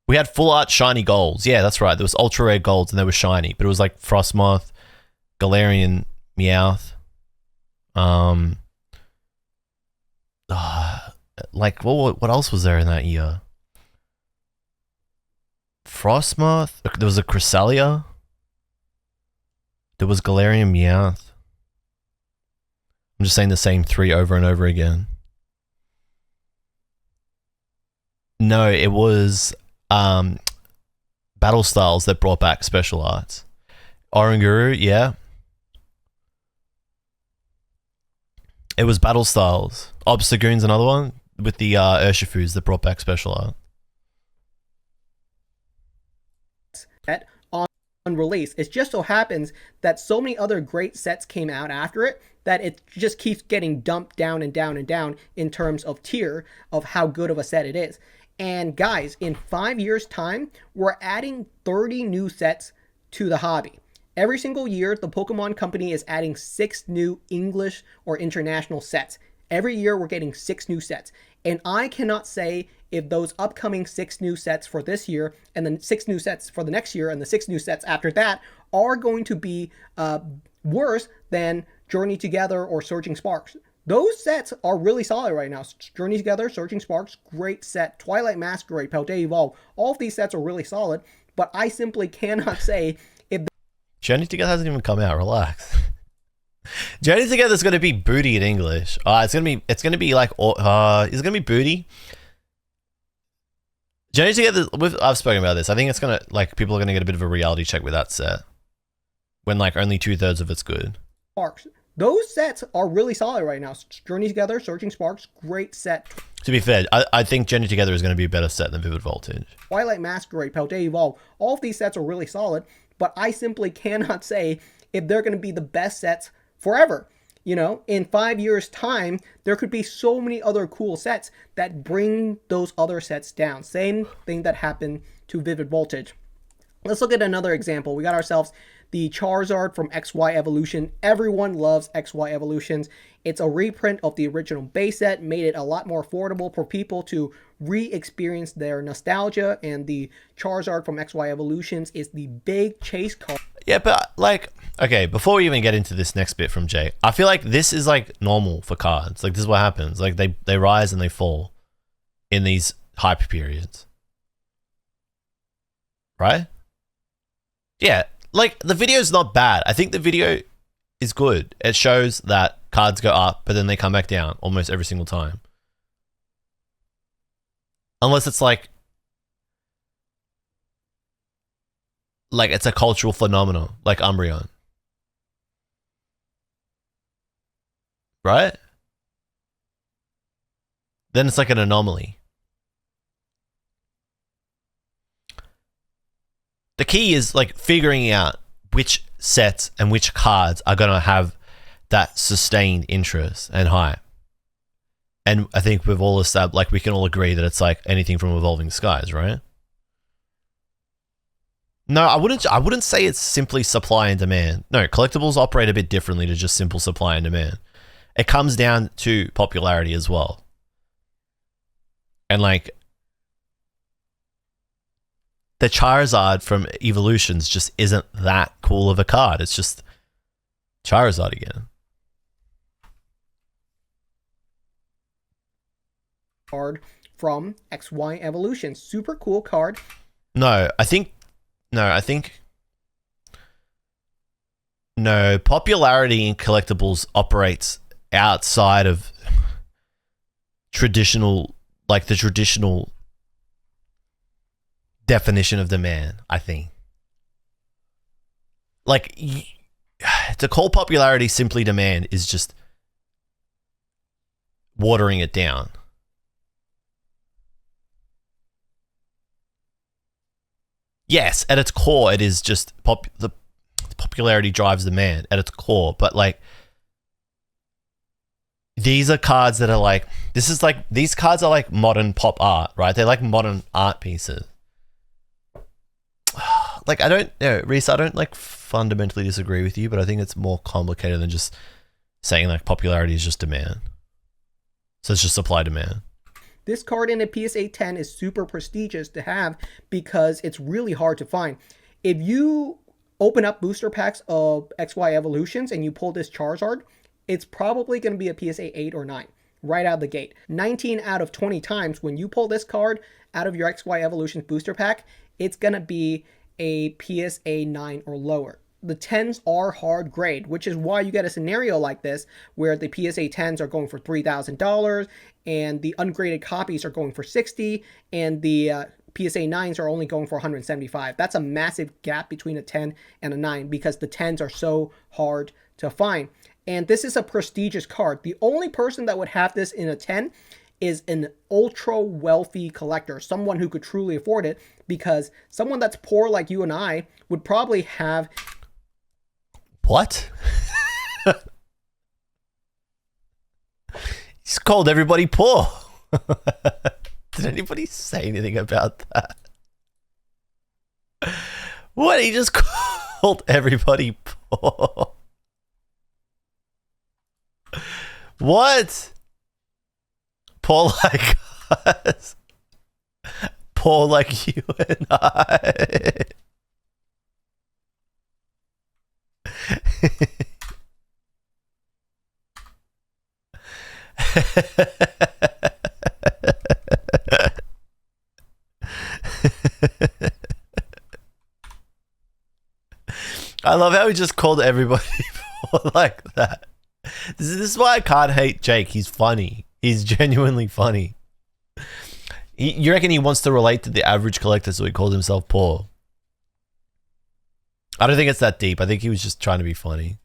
We had full art shiny golds. Yeah, that's right. There was ultra rare golds and they were shiny, but it was like Frostmoth, Galarian Meowth. Like what else was there in that year? Frostmoth. There was a Cresselia. There was Galarian Meowth. I'm just saying the same three over and over again. No, it was Battle Styles that brought back special arts. Oranguru, yeah. It was Battle Styles. Obstagoon's another one with the Urshifus that brought back special art. On release. It just so happens that so many other great sets came out after it that it just keeps getting dumped down and down and down in terms of tier of how good of a set it is. And guys, in 5 years' time, we're adding 30 new sets to the hobby. Every single year, the Pokemon Company is adding 6 new English or international sets. Every year, we're getting 6 new sets. And I cannot say if those upcoming 6 new sets for this year, and then 6 new sets for the next year, and the 6 new sets after that are going to be worse than Journey Together or Surging Sparks. Those sets are really solid right now. Journey Together, Surging Sparks, great set. Twilight Masquerade, Paldea Evolve, all of these sets are really solid, but I simply cannot say if... Journey Together hasn't even come out, relax. Journey Together is going to be booty in English. It's going to be like, it's going to be booty. Journey Together, I've spoken about this. I think it's going to, like, people are going to get a bit of a reality check with that set. When, like, only 2/3 of it's good. Sparks. Those sets are really solid right now. Journey Together, Surging Sparks, great set. To be fair, I think Journey Together is going to be a better set than Vivid Voltage. Twilight Masquerade, Paldea Evolve, all of these sets are really solid, but I simply cannot say if they're going to be the best sets forever. You know, in 5 years' time, there could be so many other cool sets that bring those other sets down. Same thing that happened to Vivid Voltage. Let's look at another example. We got ourselves the Charizard from XY Evolution. Everyone loves XY Evolutions. It's a reprint of the original base set, made it a lot more affordable for people to re-experience their nostalgia, and the Charizard from XY Evolutions is the big chase card. Yeah, but like, okay, before we even get into this next bit from Jay, I feel like this is like normal for cards. Like, this is what happens. Like, they rise and they fall in these hype periods. Right? Yeah, like, the video's not bad. I think the video is good. It shows that cards go up, but then they come back down almost every single time. Unless it's like it's a cultural phenomenon, like Umbreon. Right? Then it's like an anomaly. The key is like figuring out which sets and which cards are going to have that sustained interest and hype. And I think we've all established, like, we can all agree that it's like anything from Evolving Skies, right? No, I wouldn't say it's simply supply and demand. No, collectibles operate a bit differently to just simple supply and demand. It comes down to popularity as well. And like, the Charizard from Evolutions just isn't that cool of a card. It's just Charizard again. Card from XY Evolution. Super cool card. No, popularity in collectibles operates outside of traditional, like the traditional definition of demand, I think. Like, to call popularity simply demand is just watering it down. Yes, at its core, it is just the popularity drives demand at its core, but like, these are cards that are like, these cards are like modern pop art, right? They're like modern art pieces. Like, Reese, I don't like fundamentally disagree with you, but I think it's more complicated than just saying like popularity is just demand. So it's just supply demand. This card in a PSA 10 is super prestigious to have because it's really hard to find. If you open up booster packs of XY Evolutions and you pull this Charizard, it's probably going to be a PSA 8 or 9 right out of the gate. 19 out of 20 times when you pull this card out of your XY Evolutions booster pack, it's going to be a PSA 9 or lower. The 10s are hard grade, which is why you get a scenario like this where the PSA 10s are going for $3,000 and the ungraded copies are going for $60 and the PSA 9s are only going for $175. That's a massive gap between a 10 and a 9 because the 10s are so hard to find. And this is a prestigious card. The only person that would have this in a 10 is an ultra wealthy collector, someone who could truly afford it, because someone that's poor like you and I would probably have... What? He's called everybody poor. Did anybody say anything about that? What? He just called everybody poor. What? Poor like us. Poor like you and I. I love how he just called everybody like that. This is why I can't hate Jake. He's funny. He's genuinely funny. You reckon he wants to relate to the average collector, so he calls himself poor? I don't think it's that deep. I think he was just trying to be funny.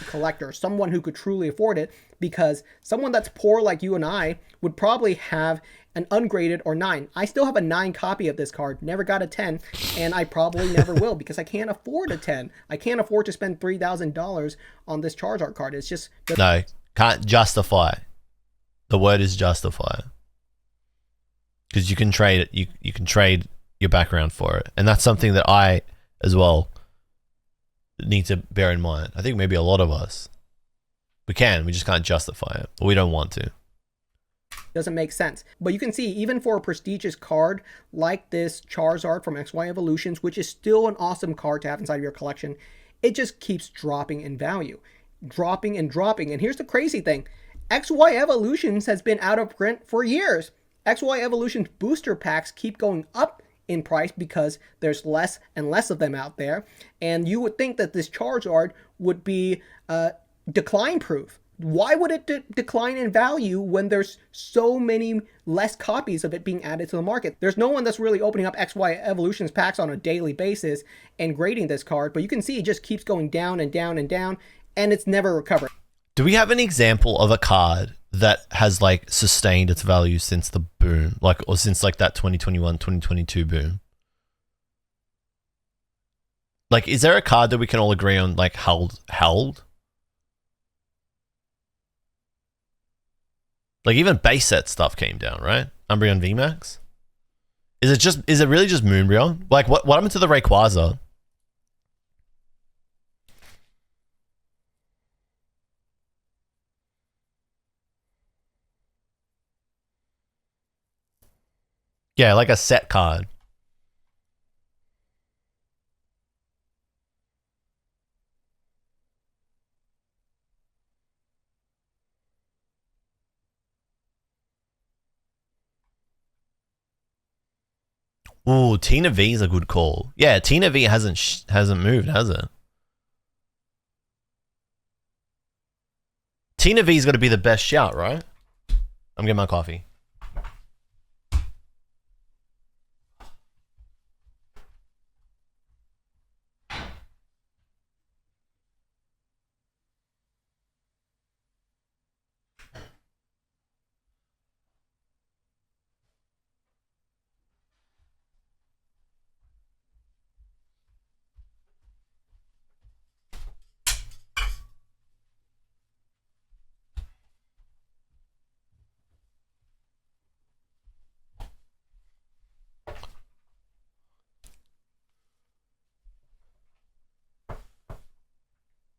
Collector, someone who could truly afford it, because someone that's poor like you and I would probably have an ungraded or 9. I still have a 9 copy of this card, never got a 10, and I probably never will because I can't afford a 10. I can't afford to spend $3,000 on this Charizard card. It's just... No, can't justify. The word is justify. Because you can trade it, you can trade your background for it. And that's something that I, as well, need to bear in mind. I think maybe a lot of us, we just can't justify it, but we don't want to. Doesn't make sense. But you can see, even for a prestigious card like this Charizard from XY Evolutions, which is still an awesome card to have inside of your collection, it just keeps dropping in value. Dropping and dropping. And here's the crazy thing. XY Evolutions has been out of print for years. XY Evolutions booster packs keep going up in price because there's less and less of them out there. And you would think that this Charizard would be decline proof. Why would it decline in value when there's so many less copies of it being added to the market? There's no one that's really opening up XY Evolutions packs on a daily basis and grading this card, but you can see it just keeps going down and down and down, and it's never recovered. Do we have an example of a card that has like sustained its value since the boom, like, or since like that 2021, 2022 boom? Like, is there a card that we can all agree on, like, held? Like, even base set stuff came down, right? Umbreon VMAX? Is it really just Moonbreon? Like, what happened to the Rayquaza? Yeah, like a set card. Ooh, Tina V is a good call. Yeah, Tina V hasn't moved, has it? Tina V's got to be the best shout, right? I'm getting my coffee.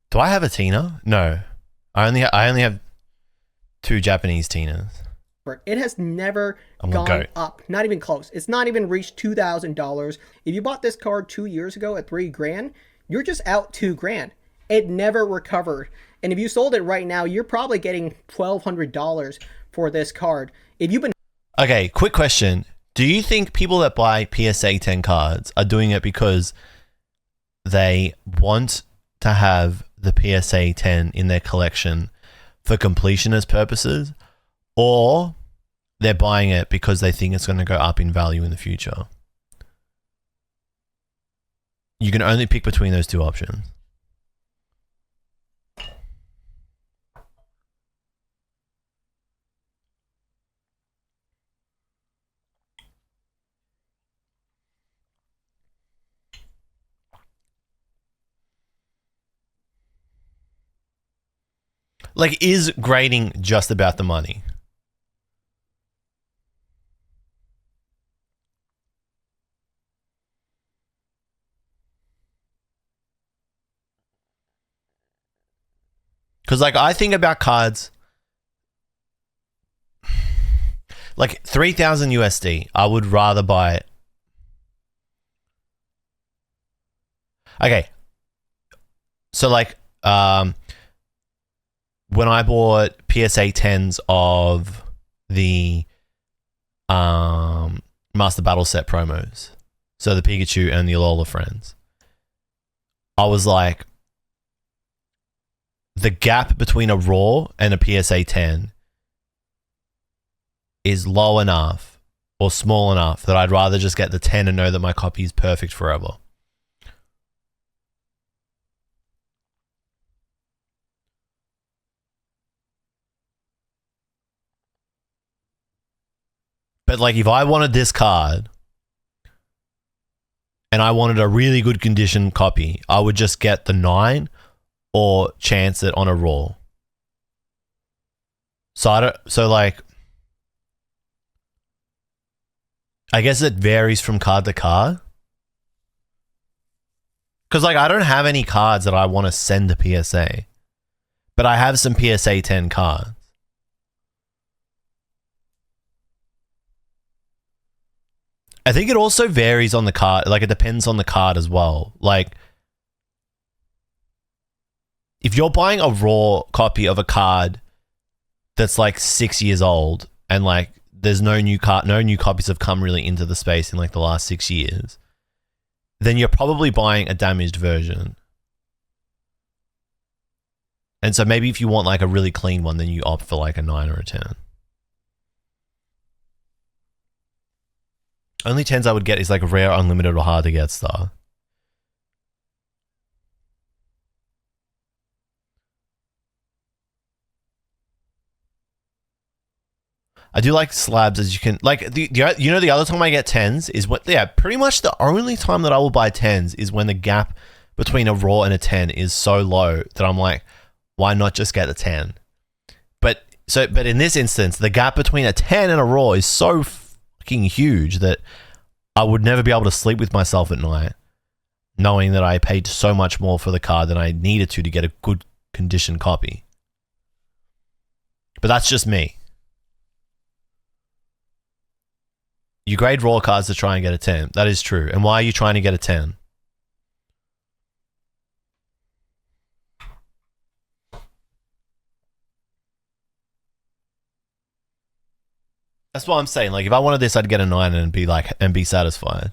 Do I have a Tina? No. I only have 2 Japanese Tinas. It has never gone up, not even close. It's not even reached $2,000. If you bought this card 2 years ago at $3,000, you're just out $2,000. It never recovered. And if you sold it right now, you're probably getting $1,200 for this card. If you've been... Okay, quick question. Do you think people that buy PSA 10 cards are doing it because they want to have the PSA 10 in their collection for completionist purposes, or they're buying it because they think it's going to go up in value in the future? You can only pick between those 2 options. Like, is grading just about the money? Because, like, I think about cards like 3,000 USD. I would rather buy it. Okay. So, like, when I bought PSA 10s of the Master Battle set promos, so the Pikachu and the Alola friends, I was like, the gap between a raw and a PSA 10 is low enough or small enough that I'd rather just get the 10 and know that my copy is perfect forever. But like, if I wanted this card and I wanted a really good condition copy, I would just get the 9 or chance it on a raw. So like, I guess it varies from card to card. Because like, I don't have any cards that I want to send to PSA, but I have some PSA 10 cards. I think it also varies on the card. Like, it depends on the card as well. Like, if you're buying a raw copy of a card that's like 6 years old and like there's no new copies have come really into the space in like the last 6 years, then you're probably buying a damaged version. And so maybe if you want like a really clean one, then you opt for like a 9 or a 10. Only 10s I would get is like a rare, unlimited, or hard to get star. I do like slabs, as you can like the other time I get 10s is what pretty much the only time that I will buy 10s is when the gap between a raw and a 10 is so low that I'm like, why not just get the 10? But in this instance, the gap between a 10 and a raw is so fucking huge that I would never be able to sleep with myself at night knowing that I paid so much more for the card than I needed to get a good condition copy. But that's just me. You grade raw cards to try and get a 10. That is true. And why are you trying to get a 10? That's what I'm saying. Like, if I wanted this, I'd get a 9 and be satisfied.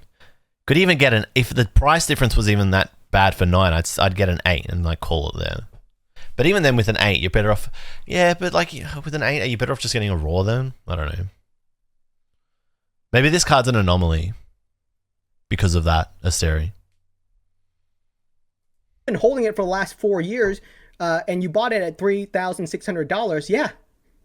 Could even get if the price difference was even that bad for 9, I'd get an 8 and like call it there. But even then with an 8, you're better off. Yeah, but like with an 8, are you better off just getting a raw then? I don't know. Maybe this card's an anomaly because of that, Asteri. Been holding it for the last 4 years, and you bought it at $3,600. Yeah,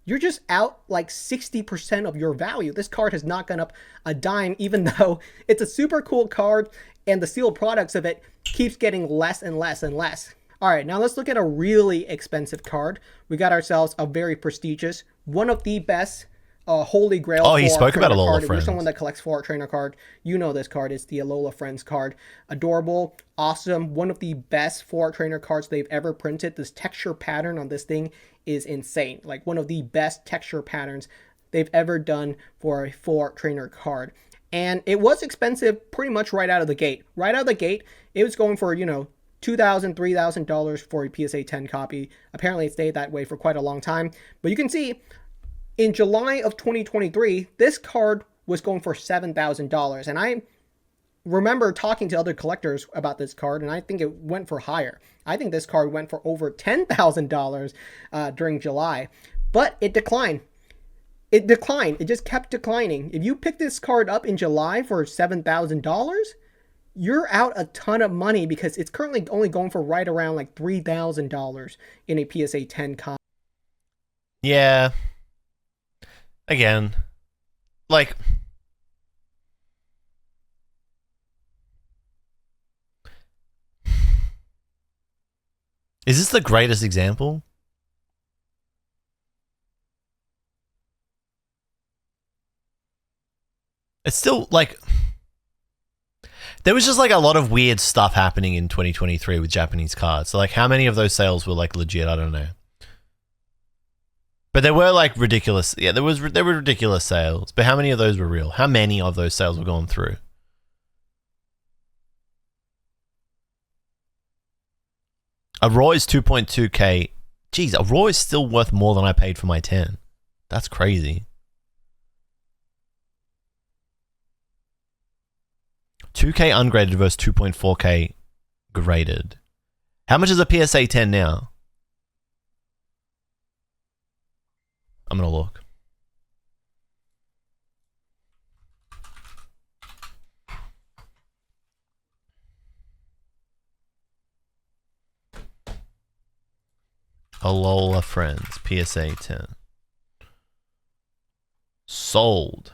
you're just out like 60% of your value. This card has not gone up a dime, even though it's a super cool card, and the sealed products of it keeps getting less and less and less. All right, now let's look at a really expensive card. We got ourselves a very prestigious, one of the best holy grail. Oh, he spoke about Alola Friends. If you're someone that collects Full Art Trainer card, you know this card. It's the Alola Friends card. Adorable, awesome, one of the best Full Art Trainer cards they've ever printed. This texture pattern on this thing is insane. Like, one of the best texture patterns they've ever done for a Full Art Trainer card. And it was expensive pretty much right out of the gate. Right out of the gate, it was going for, $2,000, $3,000 for a PSA 10 copy. Apparently it stayed that way for quite a long time. But you can see, in July of 2023, this card was going for $7,000. And I remember talking to other collectors about this card, and I think it went for higher. I think this card went for over $10,000 during July. But it declined. It declined. It just kept declining. If you pick this card up in July for $7,000, you're out a ton of money because it's currently only going for right around like $3,000 in a PSA 10 copy. Yeah. Again, like, is this the greatest example? It's still like there was just like a lot of weird stuff happening in 2023 with Japanese cards. So like how many of those sales were like legit? I don't know. But there were like ridiculous. Yeah, there were ridiculous sales. But how many of those were real? How many of those sales were going through? A Raw is 2.2k. Geez, a Raw is still worth more than I paid for my 10. That's crazy. 2k ungraded versus 2.4k graded. How much is a PSA 10 now? I'm going to look. Alola Friends, PSA 10. Sold.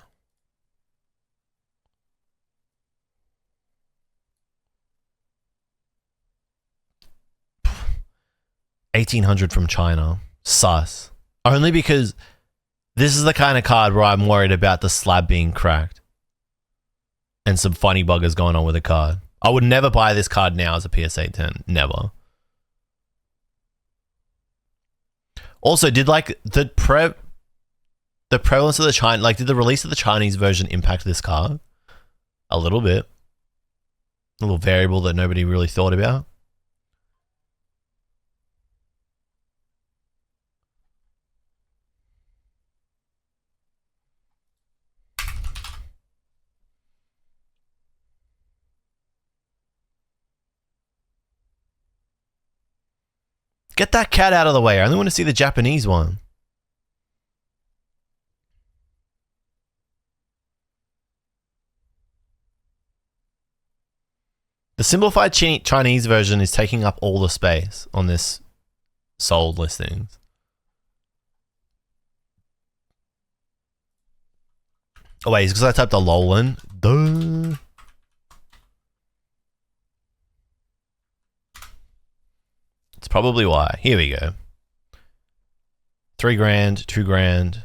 $1,800 from China. Sus. Only because this is the kind of card where I'm worried about the slab being cracked. And some funny buggers going on with the card. I would never buy this card now as a PSA 10. Never. Also, did like the prevalence of the China, like did the release of the Chinese version impact this card? A little bit. A little variable that nobody really thought about. Get that cat out of the way. I only want to see the Japanese one. The simplified Chinese version is taking up all the space on this sold listings. Oh wait, it's because I typed a lol in. Duh. It's probably why. Here we go. $3 grand, $2 grand,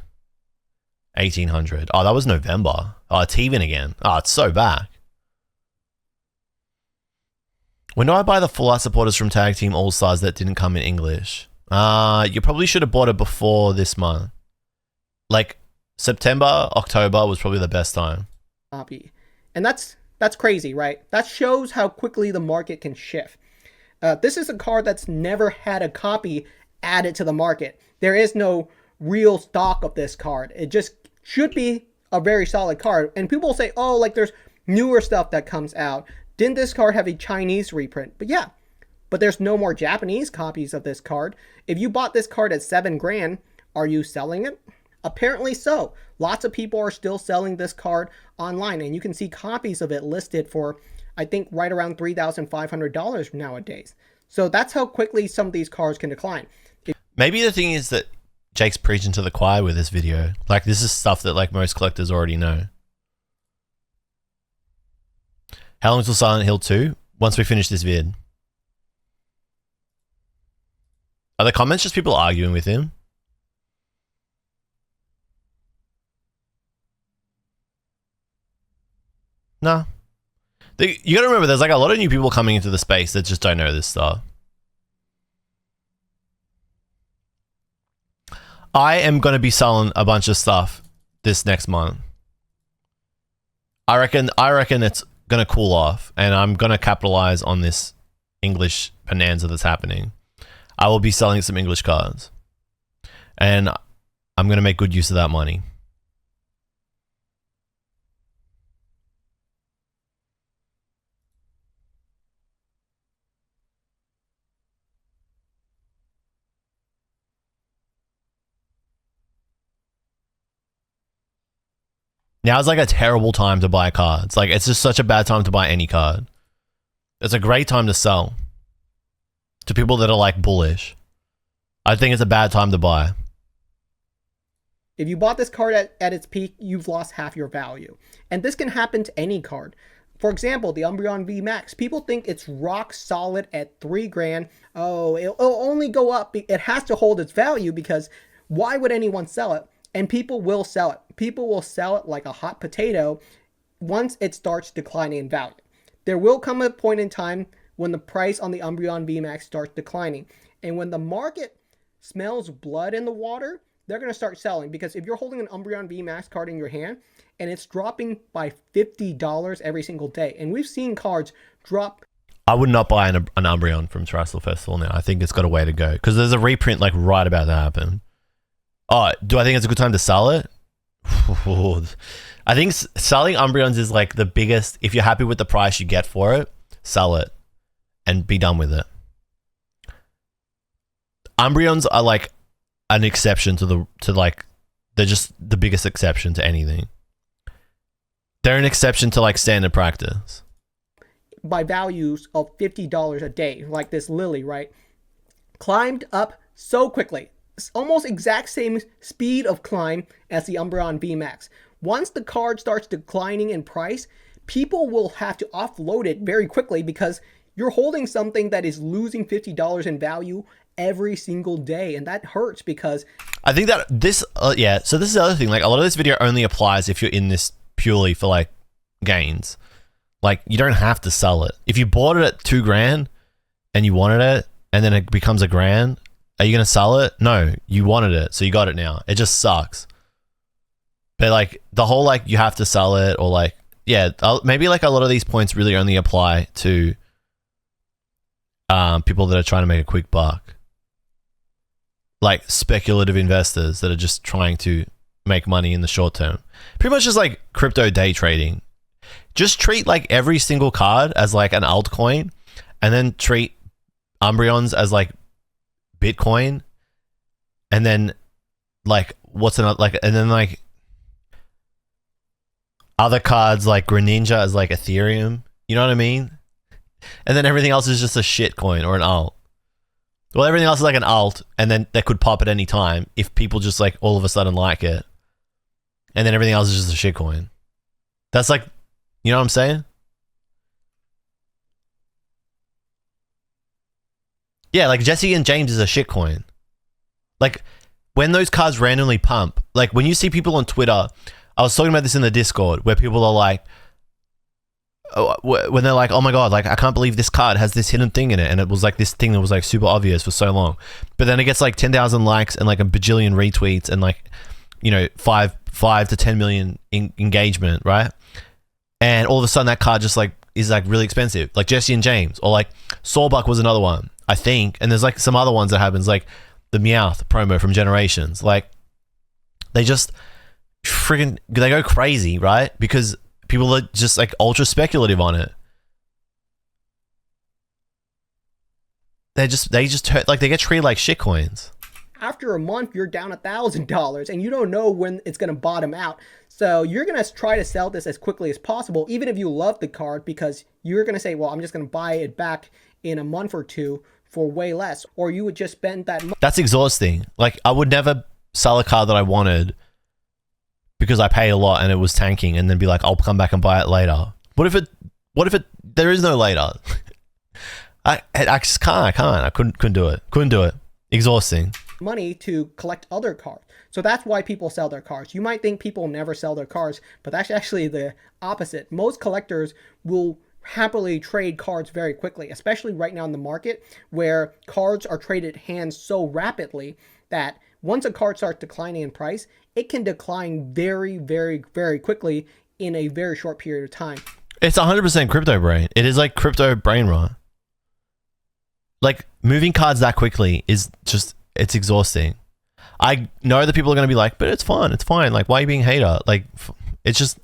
1,800. Oh, that was November. Oh, it's even again. Oh, it's so back. When do I buy the full art supporters from Tag Team All Stars that didn't come in English? You probably should have bought it before this month. Like September, October was probably the best time. Copy. And that's crazy, right? That shows how quickly the market can shift. This is a card that's never had a copy added to the market. There is no real stock of this card. It just should be a very solid card. And people will say, oh, like there's newer stuff that comes out. Didn't this card have a Chinese reprint? But yeah, but there's no more Japanese copies of this card. If you bought this card at $7 grand, are you selling it? Apparently so. Lots of people are still selling this card online, and you can see copies of it listed for, I think, right around $3,500 nowadays. So that's how quickly some of these cards can decline. Maybe the thing is that Jake's preaching to the choir with this video. Like, this is stuff that like most collectors already know. How long till Silent Hill 2? Once we finish this vid. Are the comments just people arguing with him? No. You gotta remember, there's like a lot of new people coming into the space that just don't know this stuff. I am gonna be selling a bunch of stuff this next month. I reckon it's gonna cool off, and I'm gonna capitalize on this English bonanza that's happening. I will be selling some English cards, and I'm gonna make good use of that money. Now is like a terrible time to buy cards. Like, it's just such a bad time to buy any card. It's a great time to sell to people that are like bullish. I think it's a bad time to buy. If you bought this card at its peak, you've lost half your value. And this can happen to any card. For example, the Umbreon V Max. People think it's rock solid at $3 grand. Oh, it'll only go up. It has to hold its value, because why would anyone sell it? And people will sell it. People will sell it like a hot potato once it starts declining in value. There will come a point in time when the price on the Umbreon VMAX starts declining. And when the market smells blood in the water, they're going to start selling. Because if you're holding an Umbreon VMAX card in your hand and it's dropping by $50 every single day, and we've seen cards drop. I would not buy an Umbreon from Terrestrial Festival now. I think it's got a way to go because there's a reprint like right about to happen. Oh, do I think it's a good time to sell it? I think selling Umbreons is like the biggest. If you're happy with the price you get for it, sell it and be done with it. Umbreons are like an exception to like, they're just the biggest exception to anything. They're an exception to like standard practice. By values of $50 a day, like this Lily, right? Climbed up so quickly. It's almost exact same speed of climb as the Umbreon VMAX. Once the card starts declining in price, people will have to offload it very quickly because you're holding something that is losing $50 in value every single day, and that hurts because I think that this yeah, so this is the other thing, like a lot of this video only applies if you're in this purely for like gains. Like you don't have to sell it. If you bought it at $2,000 and you wanted it and then it becomes $1,000, are you gonna sell it? No, you wanted it, so you got it now. It just sucks. But like the whole like you have to sell it, or like, yeah, maybe like a lot of these points really only apply to people that are trying to make a quick buck. Like speculative investors that are just trying to make money in the short term. Pretty much just like crypto day trading. Just treat like every single card as like an altcoin, and then treat Umbreons as like Bitcoin, and then like what's another like, and then like other cards like Greninja as like Ethereum. You know what I mean? And then everything else is just a shit coin or an alt. Well, everything else is like an alt, and then that could pop at any time if people just like all of a sudden like it. And then everything else is just a shit coin. That's like, you know what I'm saying? Yeah, like Jesse and James is a shit coin. Like when those cards randomly pump, like when you see people on Twitter, I was talking about this in the Discord where people are like, when they're like, oh my god, like I can't believe this card has this hidden thing in it, and it was like this thing that was like super obvious for so long, but then it gets like 10,000 likes and like a bajillion retweets and like, you know, 5 to 10 million engagement, right? And all of a sudden that card just like is like really expensive, like Jesse and James, or like Sawbuck was another one, I think, and there's like some other ones that happens, like the Meowth promo from Generations. Like they just friggin' they go crazy, right? Because people are just like ultra speculative on it. They just hurt, like they get treated like shit coins. After a month, you're down $1,000 and you don't know when it's going to bottom out. So you're going to try to sell this as quickly as possible, even if you love the card, because you're going to say, well, I'm just going to buy it back in a month or two for way less. Or you would just spend that money. That's exhausting. Like I would never sell a card that I wanted because I paid a lot and it was tanking, and then be like, I'll come back and buy it later. What if it there is no later? I just can't. I couldn't do it. Exhausting. Money to collect other cards. So that's why people sell their cards. You might think people never sell their cards, but that's actually the opposite. Most collectors will happily trade cards very quickly, especially right now in the market where cards are traded hands so rapidly that once a card starts declining in price, it can decline very, very, very quickly in a very short period of time. It's 100% crypto brain. It is like crypto brain rot. Like moving cards that quickly is just, it's exhausting. I know that people are going to be like, but it's fun. It's fine. Like, why are you being a hater? Like, it's just,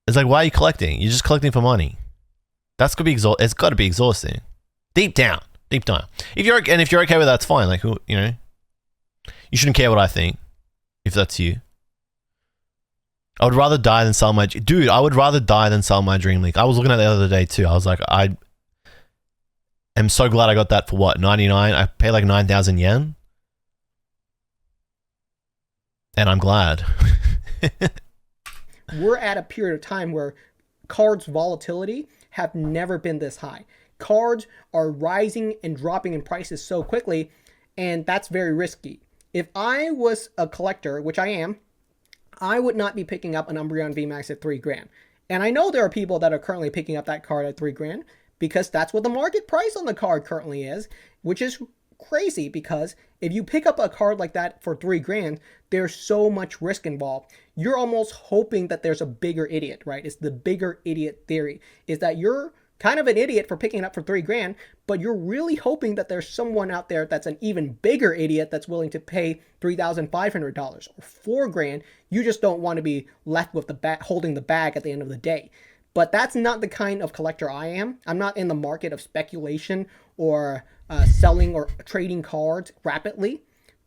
it's like, why are you collecting? You're just collecting for money. That's going to be it's got to be exhausting. Deep down. If you're okay with that, that's fine. Like, you know, you shouldn't care what I think if that's you. I would rather die than sell my... Dude, I would rather die than sell my Dream League. I was looking at it the other day too. I was like, I am so glad I got that for what, 99? I paid like 9,000 yen. And I'm glad. We're at a period of time where cards' volatility have never been this high. Cards are rising and dropping in prices so quickly, and that's very risky. If I was a collector, which I am, I would not be picking up an Umbreon VMAX at $3,000. And I know there are people that are currently picking up that card at $3,000 because that's what the market price on the card currently is, which is crazy because if you pick up a card like that for $3,000, there's so much risk involved. You're almost hoping that there's a bigger idiot, right? It's the bigger idiot theory, is that you're kind of an idiot for picking it up for $3,000, but you're really hoping that there's someone out there that's an even bigger idiot that's willing to pay $3,500 or $4,000. You just don't want to be left with the holding the bag at the end of the day. But that's not the kind of collector I am. I'm not in the market of speculation or selling or trading cards rapidly.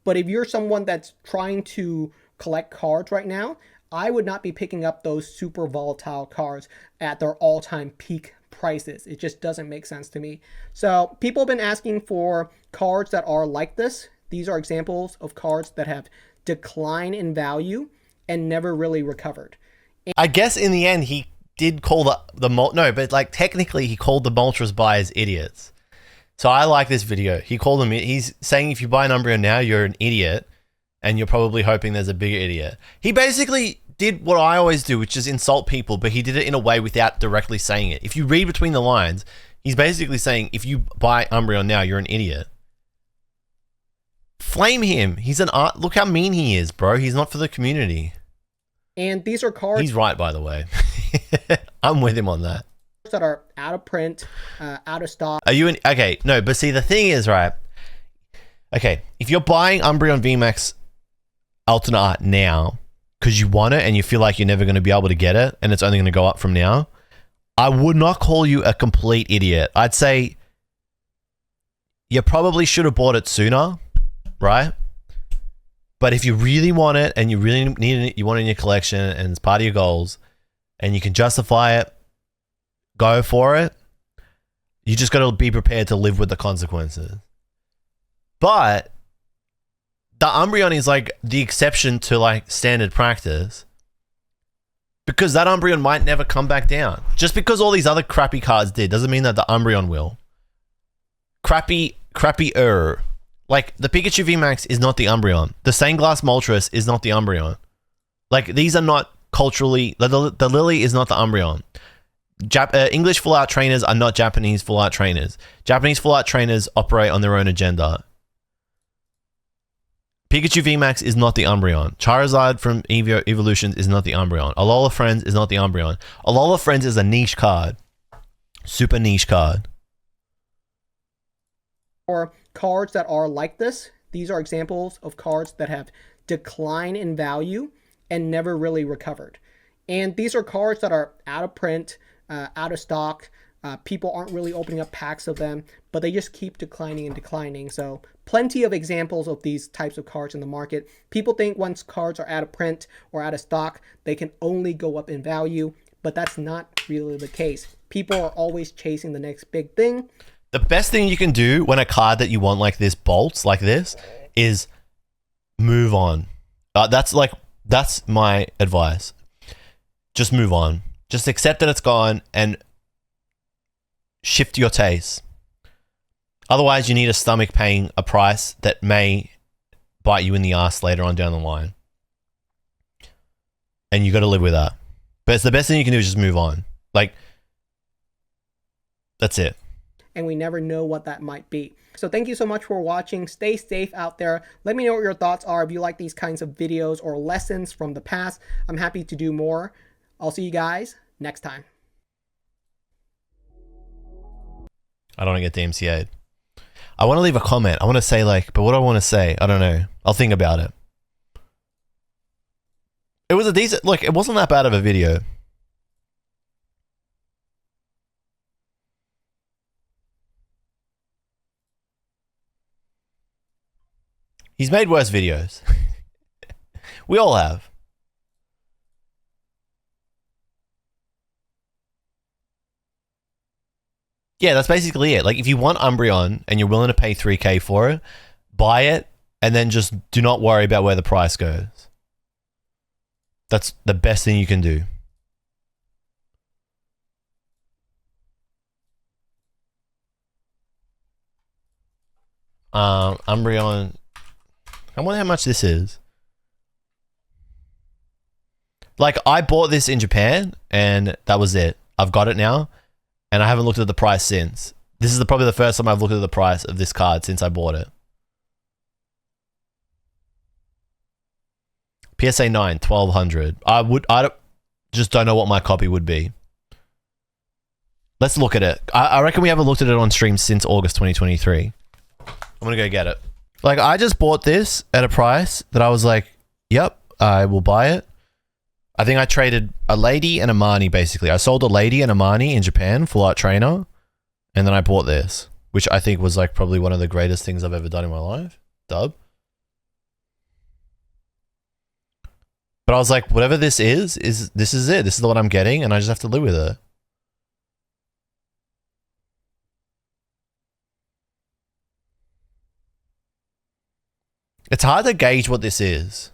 But if you're someone that's trying to collect cards right now, I would not be picking up those super volatile cards at their all-time peak prices. It just doesn't make sense to me. So people have been asking for cards that are like this. These are examples of cards that have declined in value and never really recovered. I guess in the end he did call but like technically he called the Moltres buyers idiots. So I like this video. He called them. He's saying if you buy an Umbreon now, you're an idiot, and you're probably hoping there's a bigger idiot. He basically did what I always do, which is insult people, but he did it in a way without directly saying it. If you read between the lines, he's basically saying if you buy Umbreon now, you're an idiot. Flame him. He's an art. Look how mean he is, bro. He's not for the community. And these are cards. He's right, by the way. I'm with him on that. That are out of print, out of stock. Are you okay? No, but see, the thing is, right? Okay, if you're buying Umbreon VMAX alternate art now because you want it and you feel like you're never going to be able to get it and it's only going to go up from now, I would not call you a complete idiot. I'd say you probably should have bought it sooner, right? But if you really want it and you really need it, you want it in your collection and it's part of your goals and you can justify it, go for it. You just got to be prepared to live with the consequences. But the Umbreon is like the exception to like standard practice because that Umbreon might never come back down. Just because all these other crappy cards did doesn't mean that the Umbreon will. Crappier. Like the Pikachu VMAX is not the Umbreon. The stained glass Moltres is not the Umbreon. Like these are not culturally. The Lily is not the Umbreon. English full art trainers are not Japanese full art trainers. Japanese full art trainers operate on their own agenda. Pikachu VMAX is not the Umbreon. Charizard from Evolutions is not the Umbreon. Alola Friends is not the Umbreon. Alola Friends is a niche card. Super niche card. Or cards that are like this. These are examples of cards that have declined in value and never really recovered. And these are cards that are out of print, out of stock. People aren't really opening up packs of them, but they just keep declining and declining. So plenty of examples of these types of cards in the market. People think once cards are out of print or out of stock, they can only go up in value, but that's not really the case. People are always chasing the next big thing. The best thing you can do when a card that you want like this bolts like this is move on. That's my advice. Just move on. Just accept that it's gone and shift your taste. Otherwise, you need a stomach paying a price that may bite you in the ass later on down the line. And you got to live with that. But it's the best thing you can do is just move on. Like, that's it. And we never know what that might be. So thank you so much for watching. Stay safe out there. Let me know what your thoughts are if you like these kinds of videos or lessons from the past. I'm happy to do more. I'll see you guys next time. I don't get DMCA'd. I want to leave a comment. I want to say like, but what do I want to say? I don't know. I'll think about it. It was a decent, look, it wasn't that bad of a video. He's made worse videos. We all have. Yeah, that's basically it. Like, if you want Umbreon and you're willing to pay $3,000 for it, buy it and then just do not worry about where the price goes. That's the best thing you can do. Umbreon. I wonder how much this is. Like, I bought this in Japan, and that was it. I've got it now, and I haven't looked at the price since. This is probably the first time I've looked at the price of this card since I bought it. PSA 9, 1200. I just don't know what my copy would be. Let's look at it. I reckon we haven't looked at it on stream since August 2023. I'm gonna go get it. Like, I just bought this at a price that I was like, yep, I will buy it. I think I traded a lady and a Marnie, basically. I sold a lady and a Marnie in Japan, full art trainer, and then I bought this, which I think was like probably one of the greatest things I've ever done in my life. Dub. But I was like, whatever this is this is it. This is what I'm getting, and I just have to live with it. It's hard to gauge what this is.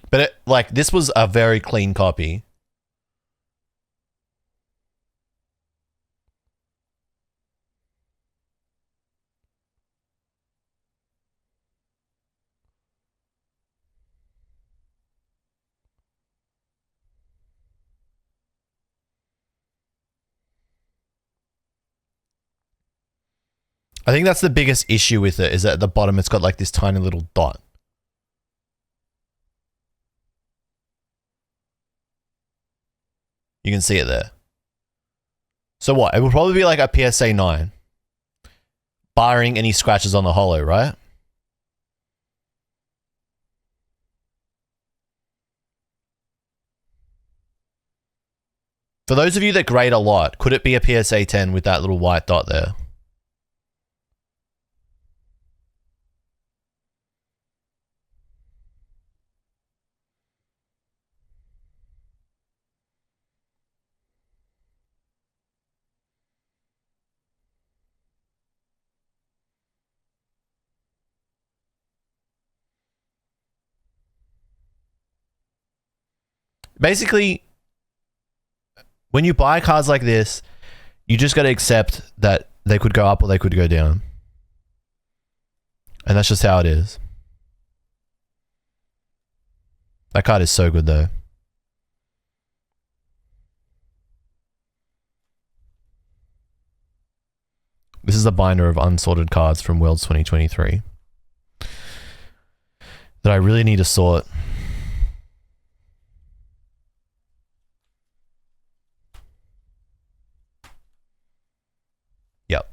But it, like, this was a very clean copy. I think that's the biggest issue with it, is that at the bottom it's got like this tiny little dot. You can see it there. So what? It will probably be like a PSA 9. Barring any scratches on the holo, right? For those of you that grade a lot, could it be a PSA 10 with that little white dot there? Basically, when you buy cards like this, you just got to accept that they could go up or they could go down. And that's just how it is. That card is so good though. This is a binder of unsorted cards from Worlds 2023 that I really need to sort. Yep.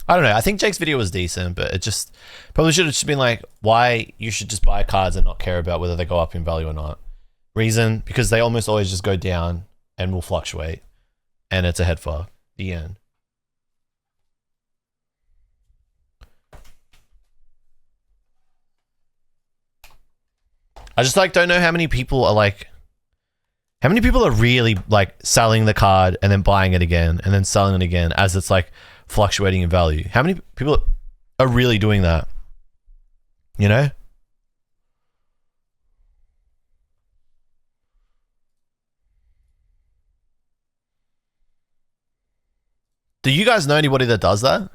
I don't know. I think Jake's video was decent, but it just probably should have just been like, why you should just buy cards and not care about whether they go up in value or not. Reason, because they almost always just go down and will fluctuate. And it's a head fuck. The end. I just like don't know how many people are like, how many people are really like selling the card and then buying it again and then selling it again as it's like fluctuating in value. How many people are really doing that? You know? Do you guys know anybody that does that?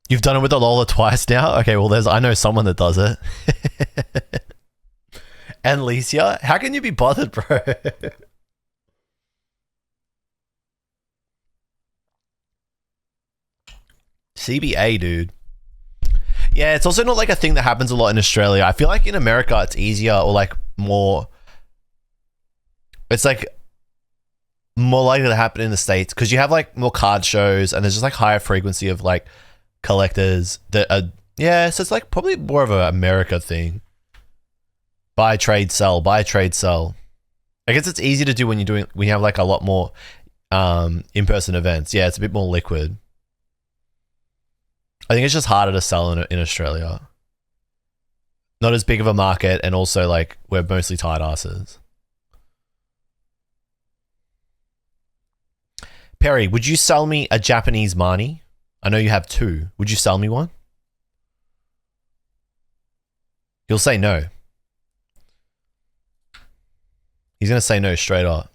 You've done it with the Lola twice now? Okay, well, I know someone that does it. And Licia? How can you be bothered, bro? CBA, dude. Yeah, it's also not like a thing that happens a lot in Australia. I feel like in America it's easier or like more... It's like more likely to happen in the States because you have like more card shows and there's just like higher frequency of like collectors that are... Yeah, so it's like probably more of an America thing. Buy, trade, sell. Buy, trade, sell. I guess it's easy to do when you have like a lot more in-person events. Yeah, it's a bit more liquid. I think it's just harder to sell in Australia. Not as big of a market, and also like we're mostly tight asses. Perry, would you sell me a Japanese Marnie? I know you have 2. Would you sell me one? He'll say no. He's going to say no straight up.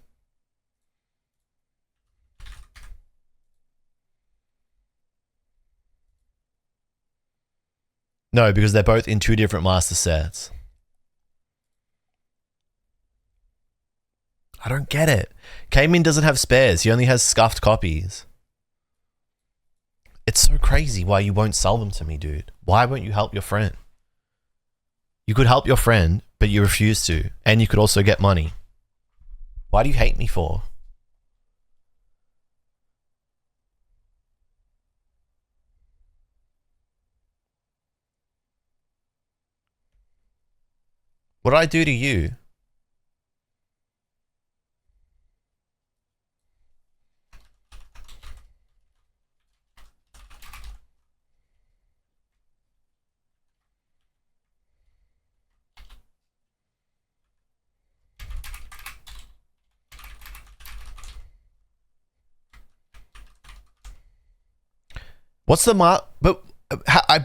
No, because they're both in 2 different master sets. I don't get it. K-Min doesn't have spares. He only has scuffed copies. It's so crazy why you won't sell them to me, dude. Why won't you help your friend? You could help your friend, but you refuse to. And you could also get money. Why do you hate me for? What did I do to you? What's the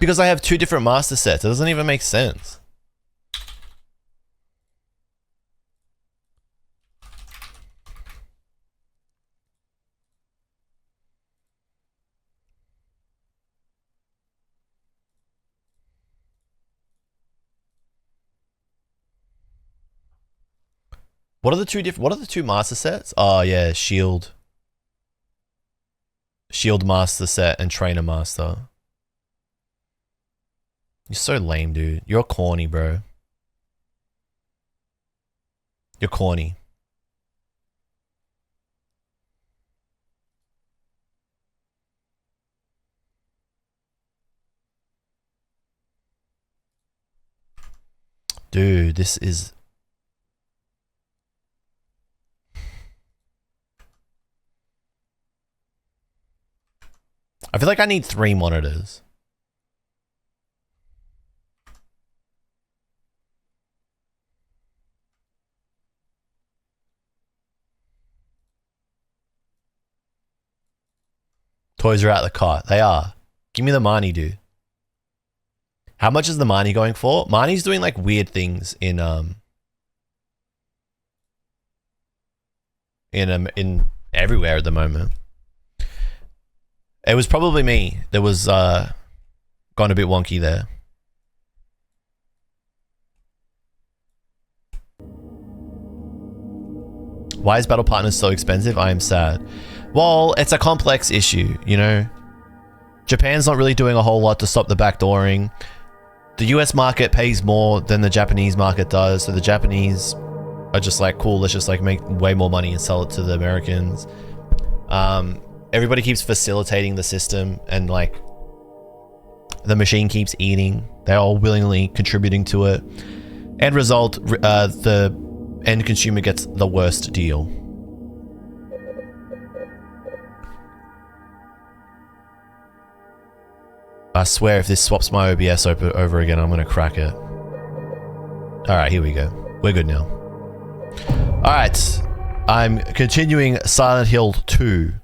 because I have 2 different master sets, it doesn't even make sense. What are the 2 master sets? Oh yeah, Shield master set and Trainer master. You're so lame, dude. You're corny, bro. You're corny. Dude, this is... I feel like I need 3 monitors. Toys are out the cart. They are. Give me the money, dude. How much is the Marnie going for? Marnie's doing like weird things in everywhere at the moment. It was probably me that was gone a bit wonky there. Why is Battle Partners so expensive? I am sad. Well, it's a complex issue, you know? Japan's not really doing a whole lot to stop the backdooring. The US market pays more than the Japanese market does, so the Japanese are just like, cool, let's just like make way more money and sell it to the Americans. Everybody keeps facilitating the system, and like the machine keeps eating. They're all willingly contributing to it. End result, the end consumer gets the worst deal. I swear if this swaps my OBS over again, I'm gonna crack it. Alright, here we go. We're good now. Alright, I'm continuing Silent Hill 2.